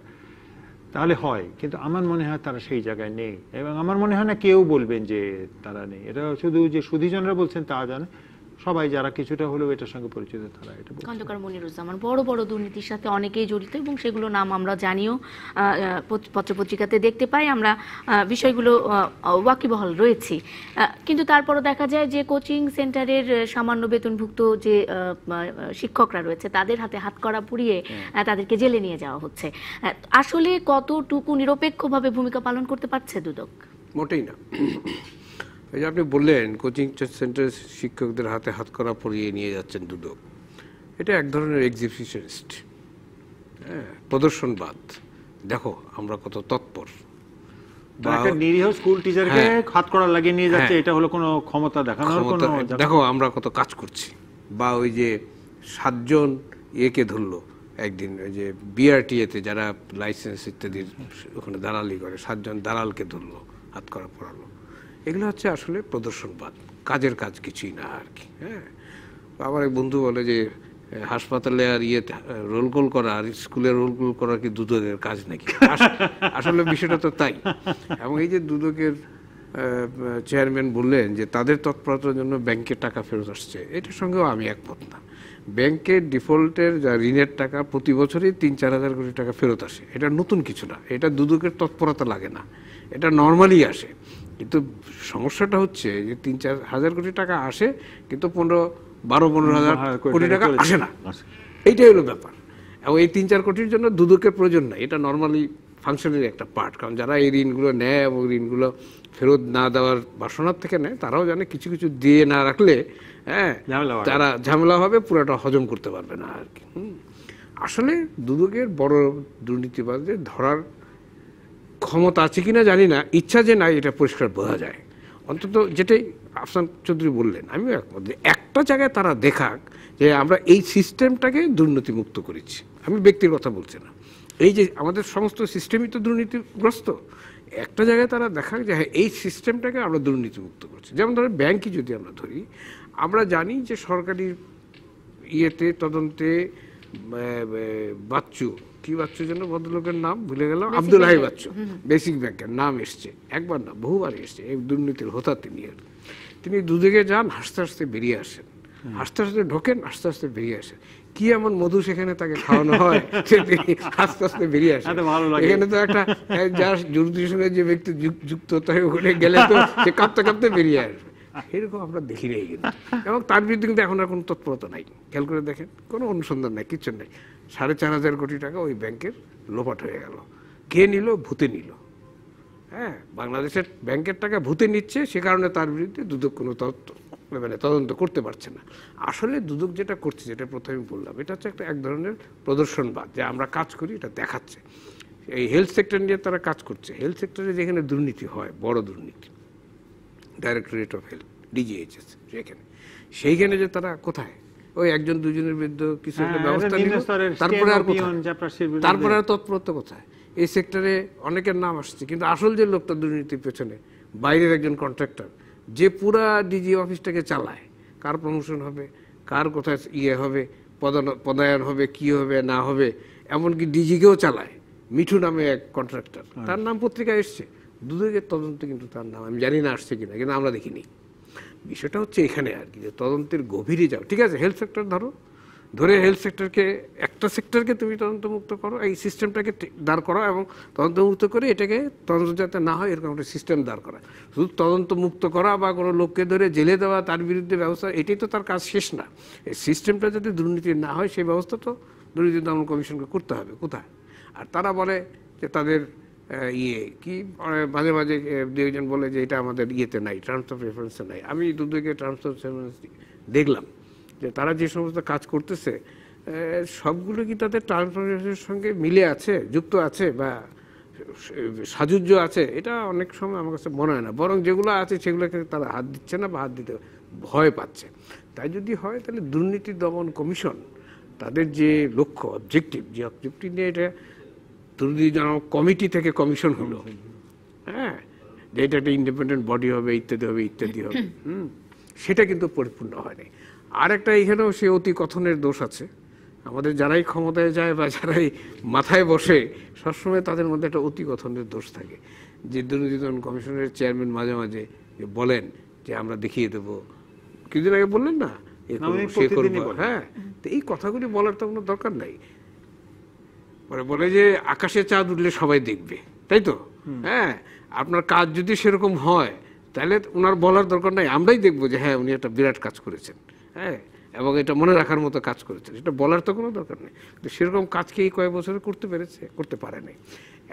তাহলে হয়। কিন্তু আমার মনে হয় তারা সেই জায়গায় নেই, এবং আমার মনে হয় না কেউ বলবেন যে তারা নেই। এটা শুধু যে সুধীজনরা বলছেন তা জানে, সবাই যারা কিছুটা হলেও এটার সঙ্গে পরিচিত তারা এটা বলছেন। খন্দকার মনিরুজ্জামান, বড় বড় দুর্নীতির সাথে অনেকেই জড়িত এবং সেগুলো নাম আমরা জানিও, পত্রপত্রিকাতে দেখতে পাই, আমরা বিষয়গুলো ওয়াকিবহাল রয়েছি। কিন্তু তারপরও দেখা যায় যে কোচিং সেন্টারের সামান্য বেতনভুক্ত যে শিক্ষকরা রয়েছে তাদের হাতে হাতকড়া পুড়িয়ে তাদেরকে জেলে নিয়ে যাওয়া হচ্ছে। আসলে কতটুকু নিরপেক্ষভাবে ভূমিকা পালন করতে পারছে দুদক? মোটেই না। এই যে আপনি বললেন কোচিং সেন্টার শিক্ষকদের হাতে হাতকড়া পরিয়ে নিয়ে যাচ্ছেন দুদক, এটা এক ধরনের এক্সিবিশনিস্ট, হ্যাঁ, প্রদর্শনবাদ। দেখো আমরা কত তৎপর। নিরীহ স্কুল টিচারকে হাতকড়া লাগিয়ে নিয়ে যাচ্ছে, এটা হলো কোনো ক্ষমতা দেখানোর কোনো, দেখো আমরা কত কাজ করছি। বা ওই যে 7 জন একে ধরলো একদিন, ওই যে বিআরটিএতে যারা লাইসেন্স ইত্যাদির ওখানে দালালি করে, 7 জন দালালকে ধরলো, হাতকড়া পরালো। এগুলো হচ্ছে আসলে প্রদর্শনবাদ, কাজের কাজ কিছুই না আর কি। হ্যাঁ, আমার এক বন্ধু বলে যে হাসপাতালে আর রোল কল করা আর স্কুলে রোল কল করা কি দুদকের কাজ নাকি? আসলে বিষয়টা তো তাই। এবং এই যে দুদকের চেয়ারম্যান বললেন যে তাদের তৎপরতার জন্য ব্যাংকের টাকা ফেরত আসছে, এটার সঙ্গেও আমি একমত না। ব্যাংকের ডিফল্টের যা ঋণের টাকা প্রতি বছরই 3-4 হাজার কোটি টাকা ফেরত আসে, এটা নতুন কিছু না, এটা দুদকের তৎপরতা লাগে না, এটা নর্মালি আসে। কিন্তু সমস্যাটা হচ্ছে যে 3-4 হাজার কোটি টাকা আসে, কিন্তু 12-15 হাজার কোটি টাকা আসে না, এইটাই হলো ব্যাপার। এবং এই 3-4 কোটির জন্য দুদকের প্রয়োজন নাই, এটা নর্মালি ফাংশনের একটা পার্ট। কারণ যারা এই ঋণগুলো নেয় এবং ঋণগুলো ফেরত না দেওয়ার বাসনার থেকে নেয়, তারাও জানে কিছু কিছু দিয়ে না রাখলে তারা ঝামেলা হবে, পুরোটা হজম করতে পারবে না আর কি। আসলে দুদকের বড় দুর্নীতিবাদদের ধরার ক্ষমতা আছে কিনা জানি না, ইচ্ছা যে নাই এটা পরিষ্কার বোঝা যায়। অন্তত যেটাই আফসান চৌধুরী বললেন, আমিও একমত, একটা জায়গায় তারা দেখাক যে আমরা এই সিস্টেমটাকে দুর্নীতিমুক্ত করেছি। আমি ব্যক্তির কথা বলছি না, এই যে আমাদের সমস্ত সিস্টেমই তো দুর্নীতিগ্রস্ত। একটা জায়গায় তারা দেখাক যে হ্যাঁ এই সিস্টেমটাকে আমরা দুর্নীতিমুক্ত করছি। যেমন ধরো ব্যাংকই যদি আমরা ধরি, আমরা জানি যে সরকারি ইয়েতে তদন্তে বাচ্চু, কি বাচ্চুর জন্য ভদ্রলোকের নাম ভুলে গেলাম, আব্দুল হাই বাচ্চু, বেসিক ব্যাংকের নাম এসছে, একবার না বহুবার এসছে, এই দুর্নীতির হোতা তিনি দুদিকে যান, হাসতে হাসতে বেরিয়ে আসেন, হাসতে হাসতে ঢোকেন, হাসতে হাসতে বেরিয়ে আসেন। কি এমন মধু সেখানে তাকে খাওয়ানো হয় যে তিনি হাসতে হাসতে বেরিয়ে আসেন। এখানে তো একটা যার জরুরির সঙ্গে যে ব্যক্তি যুক্ত, তাই ওখানে গেলে তো সে কাঁপতে কাঁপতে বেরিয়ে আসবে, এরকম আমরা দেখি নেই কিন্তু। এবং তার বিরুদ্ধে কিন্তু এখন আর কোনো তৎপরতা নাই, খেয়াল করে দেখেন, কোনো অনুসন্ধান নাই, কিচ্ছু নেই। 4,500 কোটি টাকা ওই ব্যাংকের লোপাট হয়ে গেল। কে নিল? ভূতে নিল। হ্যাঁ, বাংলাদেশের ব্যাংকের টাকা ভূতে নিচ্ছে, সে কারণে তার বিরুদ্ধে দুদক কোনো তদন্ত করতে পারছে না। আসলে দুদক যেটা করছে, যেটা প্রথমে বললাম, এটা হচ্ছে এক ধরনের প্রদর্শনবাদ, যে আমরা কাজ করি এটা দেখাচ্ছে। এই হেলথ সেক্টর নিয়ে তারা কাজ করছে। হেলথ সেক্টরে যেখানে দুর্নীতি হয়, বড় দুর্নীতি, ডাইরেক্টরেট অফ হেলথ, DGHS, সেইখানে যে তারা কোথায় ওই 1-2 জনের বিরুদ্ধে কিছু একটা ব্যবস্থা নিল, তারপরে আর তৎপরতা কোথায়? এই সেক্টরে অনেকের নাম আসছে, কিন্তু আসল যে লোকটা দুর্নীতির পেছনে, বাইরের একজন কন্ট্রাক্টর, যে পুরা ডিজি অফিসটাকে চালায়, কার প্রমোশন হবে, কার কোথায় হবে, পদায়ন হবে, কি হবে না হবে, এমনকি ডিজিকেও চালায়, মিঠু নামে এক কন্ট্রাক্টর, তার নাম পত্রিকায় এসছে। দুদকের তদন্তে কিন্তু তার নাম আমি জানি না আসছে কিনা, কিন্তু আমরা দেখিনি। বিষয়টা হচ্ছে এখানে আর কি, যে তদন্তের গভীরে যাও। ঠিক আছে, হেলথ সেক্টর ধরে হেলথ সেক্টরকে, একটা সেক্টরকে তুমি তদন্তমুক্ত করো, এই সিস্টেমটাকে দাঁড় করা, এবং তদন্তমুক্ত করে এটাকে তদন্ত যাতে না হয় এরকম একটা সিস্টেম দাঁড় করা। শুধু তদন্তমুক্ত করা বা কোনো লোককে ধরে জেলে দেওয়া, তার বিরুদ্ধে ব্যবস্থা, এটাই তো তার কাজ শেষ না। এই সিস্টেমটা যাতে দুর্নীতি না হয় সেই ব্যবস্থা তো দুর্নীতি দমন কমিশনকে করতে হবে। কোথায়? আর তারা বলে যে তাদের কি মাঝে মাঝে দু একজন বলে যে এটা আমাদের ইয়েতে নাই, টার্মস অফ রেফারেন্সে নাই। আমি দুদিকে টার্মস অফ রেফারেন্স দেখলাম যে তারা যে সমস্ত কাজ করতেছে সবগুলো কি তাদের টার্মস অফ রেফারেন্সের সঙ্গে মিলে আছে, যুক্ত আছে বা সাজুজ্য আছে, এটা অনেক সময় আমার কাছে মনে হয় না। বরং যেগুলো আছে সেগুলোকে তারা হাত দিচ্ছে না বা হাত দিতে ভয় পাচ্ছে। তাই যদি হয় তাহলে দুর্নীতি দমন কমিশন তাদের যে লক্ষ্য অবজেক্টিভ, যে অবজেক্টিভ নিয়ে এটা দুর্নীতি দমন কমিটি থেকে কমিশন হলো, হ্যাঁ, যে এটা একটা ইন্ডিপেন্ডেন্ট বডি হবে ইত্যাদি হবে ইত্যাদি হবে, সেটা কিন্তু পরিপূর্ণ হয়নি। আর একটা এখানেও সে অতি কথনের দোষ আছে। আমাদের যারাই ক্ষমতায় যায় বা যারাই মাথায় বসে সবসময় তাদের মধ্যে একটা অতি কথনের দোষ থাকে। যে দুর্নীতি দমন কমিশনের চেয়ারম্যান মাঝে মাঝে বলেন যে আমরা দেখিয়ে দেবো, কিছুদিন আগে বললেন না, হ্যাঁ, তো এই কথাগুলি বলার তো কোনো দরকার নাই। পরে বলে যে আকাশে চাঁদ উঠলে সবাই দেখবে, তাই তো? হ্যাঁ, আপনার কাজ যদি সেরকম হয় তাহলে ওনার বলার দরকার নাই, আমরাই দেখবো যে হ্যাঁ উনি একটা বিরাট কাজ করেছেন, হ্যাঁ, এবং এটা মনে রাখার মতো কাজ করেছেন, এটা বলার তো কোনো দরকার নেই। তো সেরকম কাজকে এই কয়েক বছরে করতে পেরেছে? করতে পারে নাই।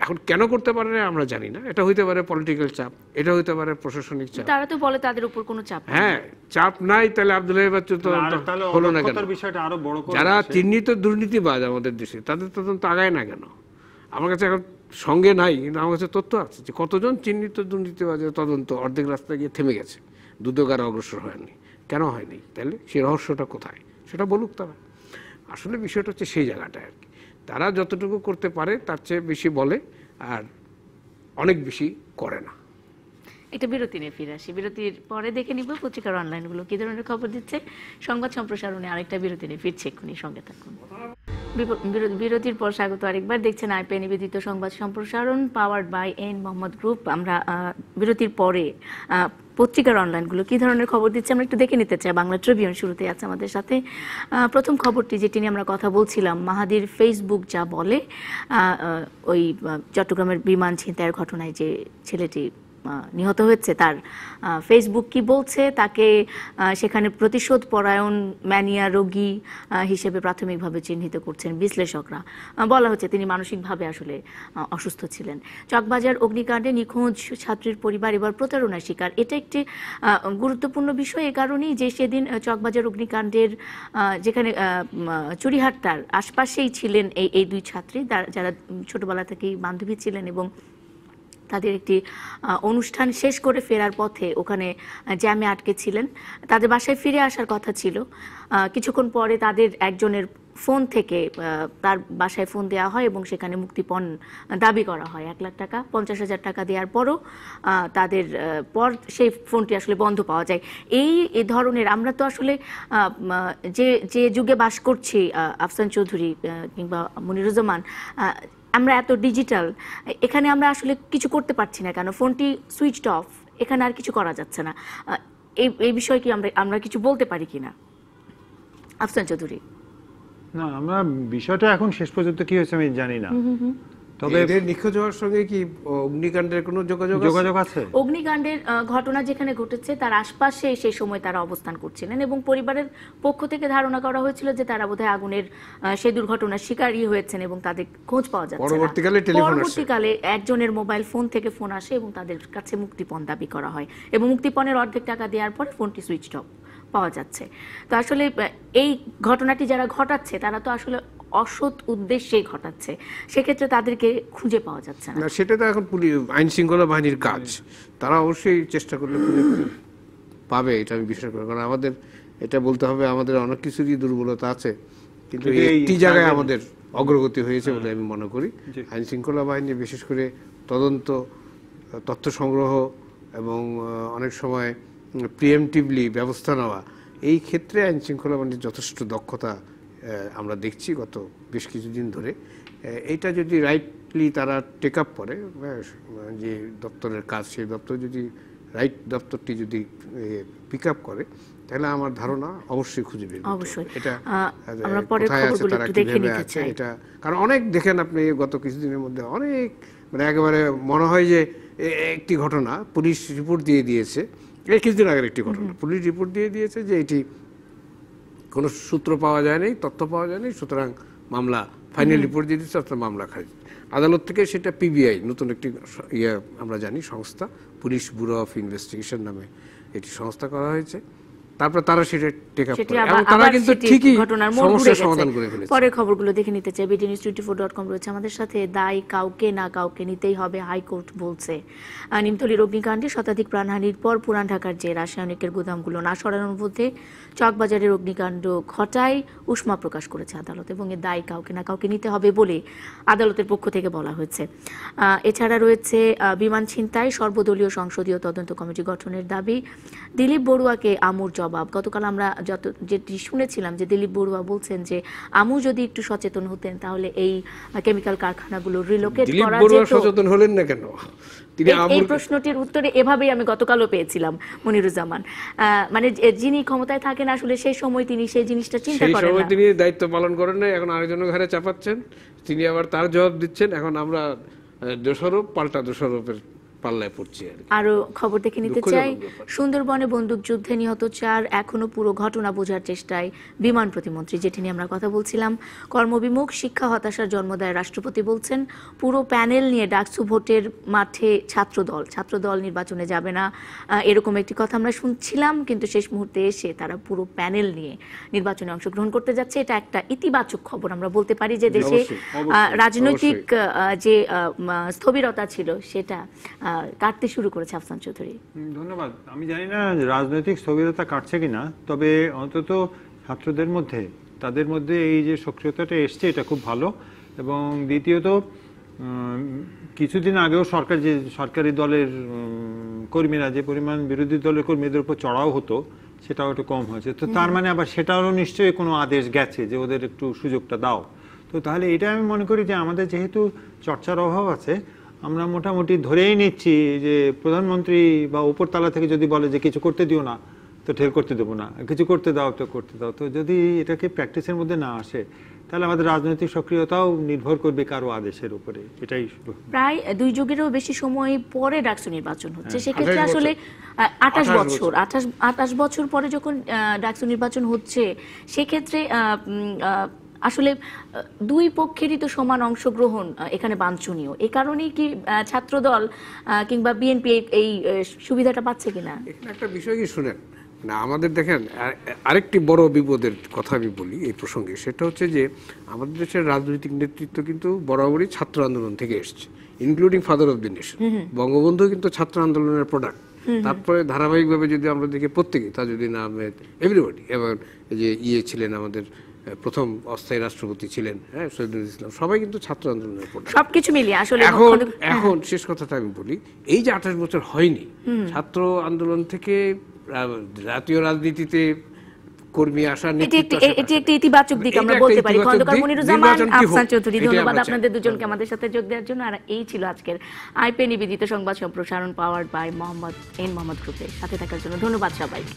এখন কেন করতে পারে না আমরা জানি না। এটা হইতে পারে পলিটিক্যাল চাপ, এটা হইতে পারে প্রশাসনিক চাপ। তারা তো বলে তাদের উপর কোনো চাপ নেই। হ্যাঁ, চাপ নাই, তাহলে আব্দুল্লাহ বাচ্চু তো হলো না কেন? যারা চিহ্নিত দুর্নীতিবাজ আমাদের দেশে তাদের তদন্ত আগায় না কেন? আমার কাছে এখন সঙ্গে নাই, কিন্তু আমার কাছে তথ্য আছে যে কতজন চিহ্নিত দুর্নীতিবাজের তদন্ত অর্ধেক রাস্তায় গিয়ে থেমে গেছে, দুদক অগ্রসর হয়নি। কেন হয়নি? তাহলে সেই রহস্যটা কোথায় সেটা বলুক তারা। আসলে বিষয়টা হচ্ছে সেই জায়গাটায় আর কি, তারা যতটুকু করতে পারে তার চেয়ে বেশি বলে আর অনেক বেশি করে না। একটা বিরতি নিয়ে ফিরে আসি, বিরতির পরে দেখে নিব পত্রিকার অনলাইনগুলো কি ধরনের খবর দিচ্ছে। সংবাদ সম্প্রসারণে আরেকটা বিরতি নিয়ে ফিরছে, এক্ষুনি সঙ্গে থাকুন। বিরতির পর স্বাগত আরেকবার, দেখছেন আইপে নিবেদিত সংবাদ সম্প্রসারণ powered by N Mohammad group. আমরা বিরতির পরে পত্রিকার অনলাইনগুলো কি ধরনের খবর দিচ্ছে আমরা একটু দেখে নিতে চাই। বাংলা ট্রিবিউন শুরুতে আছে আমাদের সাথে। প্রথম খবরটি যেটি নিয়ে আমরা কথা বলছিলাম, মাহাদির ফেসবুক যা বলে, ওই চট্টগ্রামের বিমান ছিনতাইয়ের ঘটনায় যে ছেলেটি নিহত হয়েছে তার ফেসবুক কি বলছে, তাকে সেখানে প্রতিশোধ পরায়ণ ম্যানিয়া রোগী হিসেবে প্রাথমিকভাবে চিহ্নিত করছেন বিশ্লেষকরা। বলা হচ্ছে তিনি মানসিকভাবে আসলে অসুস্থ ছিলেন। চকবাজার অগ্নিকাণ্ডে নিখোঁজ ছাত্রীর পরিবার এবার প্রতারণার শিকার। এটা একটি গুরুত্বপূর্ণ বিষয় এ কারণেই যে সেদিন চকবাজার অগ্নিকাণ্ডের যেখানে চুরিহাট তার আশপাশেই ছিলেন এই দুই ছাত্রী, যারা ছোটবেলা থেকেই বান্ধবী ছিলেন এবং তাদের একটি অনুষ্ঠান শেষ করে ফেরার পথে ওখানে জ্যামে আটকে ছিলেন। তাদের বাসায় ফিরে আসার কথা ছিল। কিছুক্ষণ পরে তাদের একজনের ফোন থেকে তার বাসায় ফোন দেওয়া হয় এবং সেখানে মুক্তিপণ দাবি করা হয় 1 লাখ টাকা। 50,000 টাকা দেওয়ার পরও তাদের পর সেই ফোনটি আসলে বন্ধ পাওয়া যায়। এই ধরনের আমরা তো আসলে যে যুগে বাস করছি, আফসান চৌধুরী কিংবা মনিরুজ্জামান, আমরা এত ডিজিটাল, এখানে আমরা আসলে কিছু করতে পারছি না কেন? ফোনটি সুইচড অফ, এখানে আর কিছু করা যাচ্ছে না। এই বিষয়ে কি আমরা কিছু বলতে পারি কিনা আফসান চৌধুরী? না, আমরা বিষয়টা এখন শেষ পর্যন্ত কি হয়েছে আমি জানি না। তবে এদের নিখোঁজ হওয়ার সঙ্গে কি অগ্নিকাণ্ডের কোনো যোগাযোগ আছে? অগ্নিকাণ্ডের ঘটনা যেখানে ঘটেছে তার আশপাশে সেই সময় তারা অবস্থান করছিলেন এবং পরিবারের পক্ষ থেকে ধারণা করা হয়েছিল যে তারা বোধহয় আগুনের সেই দুর্ঘটনার শিকারই হয়েছেন এবং তাদের খোঁজ পাওয়া যাচ্ছে না। পরবর্তীকালে একজনের মোবাইল ফোন থেকে ফোন আসে এবং তাদের কাছে মুক্তিপণ দাবি করা হয় এবং মুক্তিপণের অর্ধেক টাকা দেওয়ার পরে ফোনটি সুইচড অফ পাওয়া যাচ্ছে। তো আসলে এই ঘটনাটি যারা ঘটাচ্ছে তারা তো আসলে অসৎ উদ্দেশ্যেই ঘটাচ্ছে, সেক্ষেত্রে তাদেরকে খুঁজে পাওয়া যাচ্ছে না। সেটা তো এখন আইন শৃঙ্খলা বাহিনীর কাজ, তারা অবশ্যই চেষ্টা করলে খুঁজে পাবে, এটা আমি বিশ্বাস করি। কারণ আমাদের এটা বলতে হবে আমাদের অনেক কিছুরই দুর্বলতা আছে, কিন্তু একটি জায়গায় আমাদের অগ্রগতি হয়েছে বলে আমি মনে করি। আইন শৃঙ্খলা বাহিনী বিশেষ করে তদন্ত, তথ্য সংগ্রহ এবং অনেক সময় প্রিএমটিভলি ব্যবস্থা নেওয়া, এই ক্ষেত্রে আইন শৃঙ্খলা বাহিনীর যথেষ্ট দক্ষতা আমরা দেখছি গত বেশ কিছুদিন ধরে। এইটা যদি রাইটলি তারা টেক আপ করে, যে দপ্তরের কাজ সেই দপ্তর যদি দপ্তরটি যদি পিক আপ করে, তাহলে আমার ধারণা অবশ্যই খুঁজে বের করতে হবে এটা কোথায় আছে, তারা কিভাবে আছে। এটা কারণ অনেক দেখেন আপনি গত কিছুদিনের মধ্যে অনেক মানে একেবারে মনে হয় যে একটি ঘটনা পুলিশ রিপোর্ট দিয়ে দিয়েছে, এই কিছুদিন আগের একটি ঘটনা পুলিশ রিপোর্ট দিয়ে দিয়েছে যে এটি কোনো সূত্র পাওয়া যায়নি, তথ্য পাওয়া যায়নি, সুতরাং মামলা ফাইনাল রিপোর্ট দিয়ে দিচ্ছে, অর্থাৎ মামলা খারিজ। আদালত থেকে সেটা পিবিআই নতুন একটি আমরা জানি সংস্থা, পুলিশ ব্যুরো অফ ইনভেস্টিগেশন নামে এটি সংস্থা করা হয়েছে। তারপর তারা সেটা টেক আপ করে এবং তারা কিন্তু ঠিকই সমস্যার সমাধান করে ফেলেছে। পরের খবরগুলো দেখে নিতে চাই। bdnews24.com রয়েছে আমাদের সাথে। দায় কাউকে না কাউকে নিতেই হবে, হাইকোর্ট বলছে। নিমতলীর অগ্নিকাণ্ডে শতাধিক প্রাণহানির পর পুরান ঢাকার যে রাসায়নিকের গুদামগুলো না সরানোর মধ্যে চকবাজারের অগ্নিকাণ্ড ঘটায় উষ্মা প্রকাশ করেছে আদালত, এবং এর দায় কাউকে না কাউকে নিতে হবে বলে আদালতের পক্ষ থেকে বলা হয়েছে। এছাড়া রয়েছে বিমান ছিনতাই, সর্বদলীয় সংসদীয় তদন্ত কমিটি গঠনের দাবি। দিলীপ বড়ুয়াকে আমুর জবাব। গতকাল আমরা যেটি শুনেছিলাম যে দিলীপ বড়ুয়া বলছেন যে আমু যদি একটু সচেতন হতেন তাহলে এই কেমিক্যাল কারখানাগুলো রিলোকেট করা যেত। সচেতন হলেন না কেন? এই প্রশ্নটির উত্তরে এভাবেই আমি গতকালও পেয়েছিলাম মনিরুজ্জামান। মানে যিনি ক্ষমতায় থাকেন আসলে সেই সময় তিনি সেই জিনিসটা চিন্তা করেন না, তিনি দায়িত্ব পালন করেন না, এখন আরেকজনের ঘরে চাপাচ্ছেন, তিনি আবার তার জবাব দিচ্ছেন। এখন আমরা দোষারোপ পাল্টা দোষারোপের পাল্লায় পড়ছি। আরো খবর দেখে নিতে চাই। সুন্দরবনে বন্দুক যুদ্ধে নিহত 4, এখনো পুরো ঘটনা বোঝার চেষ্টায় বিমান প্রতিমন্ত্রী, যেটি নিয়ে আমরা কথা বলছিলাম। কর্মবিমুখ, শিক্ষা হতাশার জন্ম দেয় রাষ্ট্রপতি বলছেন। পুরো প্যানেল নিয়ে ডাকসু ভোটের মাঠে ছাত্রদল নির্বাচনে যাবে না, এরকম একটি কথা আমরা শুনছিলাম, কিন্তু শেষ মুহূর্তে এসে তারা পুরো প্যানেল নিয়ে নির্বাচনে অংশগ্রহণ করতে যাচ্ছে। এটা একটা ইতিবাচক খবর। আমরা বলতে পারি যে দেশে রাজনৈতিক যে স্থবিরতা ছিল সেটা কাটতে শুরু করেছে আফসান চৌধুরী। ধন্যবাদ। আমি জানি না রাজনৈতিক স্থবিরতা কাটছে কিনা, তবে অন্তত ছাত্রদের মধ্যে তাদের মধ্যে এই যে সক্রিয়তাটা এসছে এটা খুব ভালো। এবং দ্বিতীয়ত কিছুদিন আগেও সরকারি দলের কর্মীরা যে পরিমাণ বিরোধী দলের কর্মীদের উপর চড়াও হতো সেটাও একটু কম হয়েছে। তো তার মানে আবার সেটারও নিশ্চয়ই কোনো আদেশ গেছে যে ওদের একটু সুযোগটা দাও। তো তাহলে এটা আমি মনে করি যে আমাদের যেহেতু চর্চার অভাব আছে, আমরা মোটামুটি ধরেই নিচ্ছি যে প্রধানমন্ত্রী বা উপরতলা থেকে যদি বলে যে কিছু করতে দিও না তো ঠেল করতে দেবো না, কিছু করতে দাও তো করতে দাও। তো যদি এটাকে প্র্যাকটিসের মধ্যে না আসে তাহলে আমাদের রাজনৈতিক সক্রিয়তাও নির্ভর করবে কারো আদেশের উপরে। এটাই প্রায় 2 যুগেরও বেশি সময় পরে ডাকসু নির্বাচন হচ্ছে। সেক্ষেত্রে আসলে 28 বছর পরে যখন ডাকসু নির্বাচন হচ্ছে, সেক্ষেত্রে আসলে 2 পক্ষেরই তো সমান অংশগ্রহণ এখানে বাঞ্ছনীয়। এই কারণেই কি ছাত্রদল কিংবা বিএনপি এই সুবিধাটা পাচ্ছে কিনা? এখানে একটা বিষয় কি শুনেন না, আমাদের দেখেন আরেকটি বড় বিপদের কথা আমি বলি এই প্রসঙ্গে, সেটা হচ্ছে যে আমাদের দেশের রাজনৈতিক নেতৃত্ব কিন্তু বরাবরই ছাত্র আন্দোলন থেকে এসছে, including father of the nation. Bangabandhu কিন্তু ছাত্র আন্দোলনের প্রোডাক্ট। তারপরে ধারাবাহিকভাবে যদি আমরা দেখি প্রত্যেকে, তাজউদ্দিন আহমেদ, এভরিবডি, এবং যে ছিলেন আমাদের প্রথম অস্থায়ী রাষ্ট্রপতি ছিলেন, শহীদুল ইসলাম, সবাই কিন্তু ছাত্র আন্দোলনের প্রোডাক্ট। সবকিছু মিলিয়ে আসলে এখন শেষ কথাটা আমি বলি, এই যে 28 বছর হয়নি ছাত্র আন্দোলন থেকে জাতীয় রাজনীতিতে কর্মী আসা, এটি একটি ইতিবাচক দিক আমরা বলতে পারি। খন্দকার মনিরুজ্জামান, আফসান চৌধুরী, ধন্যবাদ আপনাদের দুজনকে আমাদের সাথে যোগ দেওয়ার জন্য। আর এই ছিল আজকের আইপে নিবেদিত সংবাদ সম্প্রসারণ, পাওয়ার্ড বাই মোহাম্মদ গ্রুপের সাথে থাকার জন্য ধন্যবাদ সবাইকে।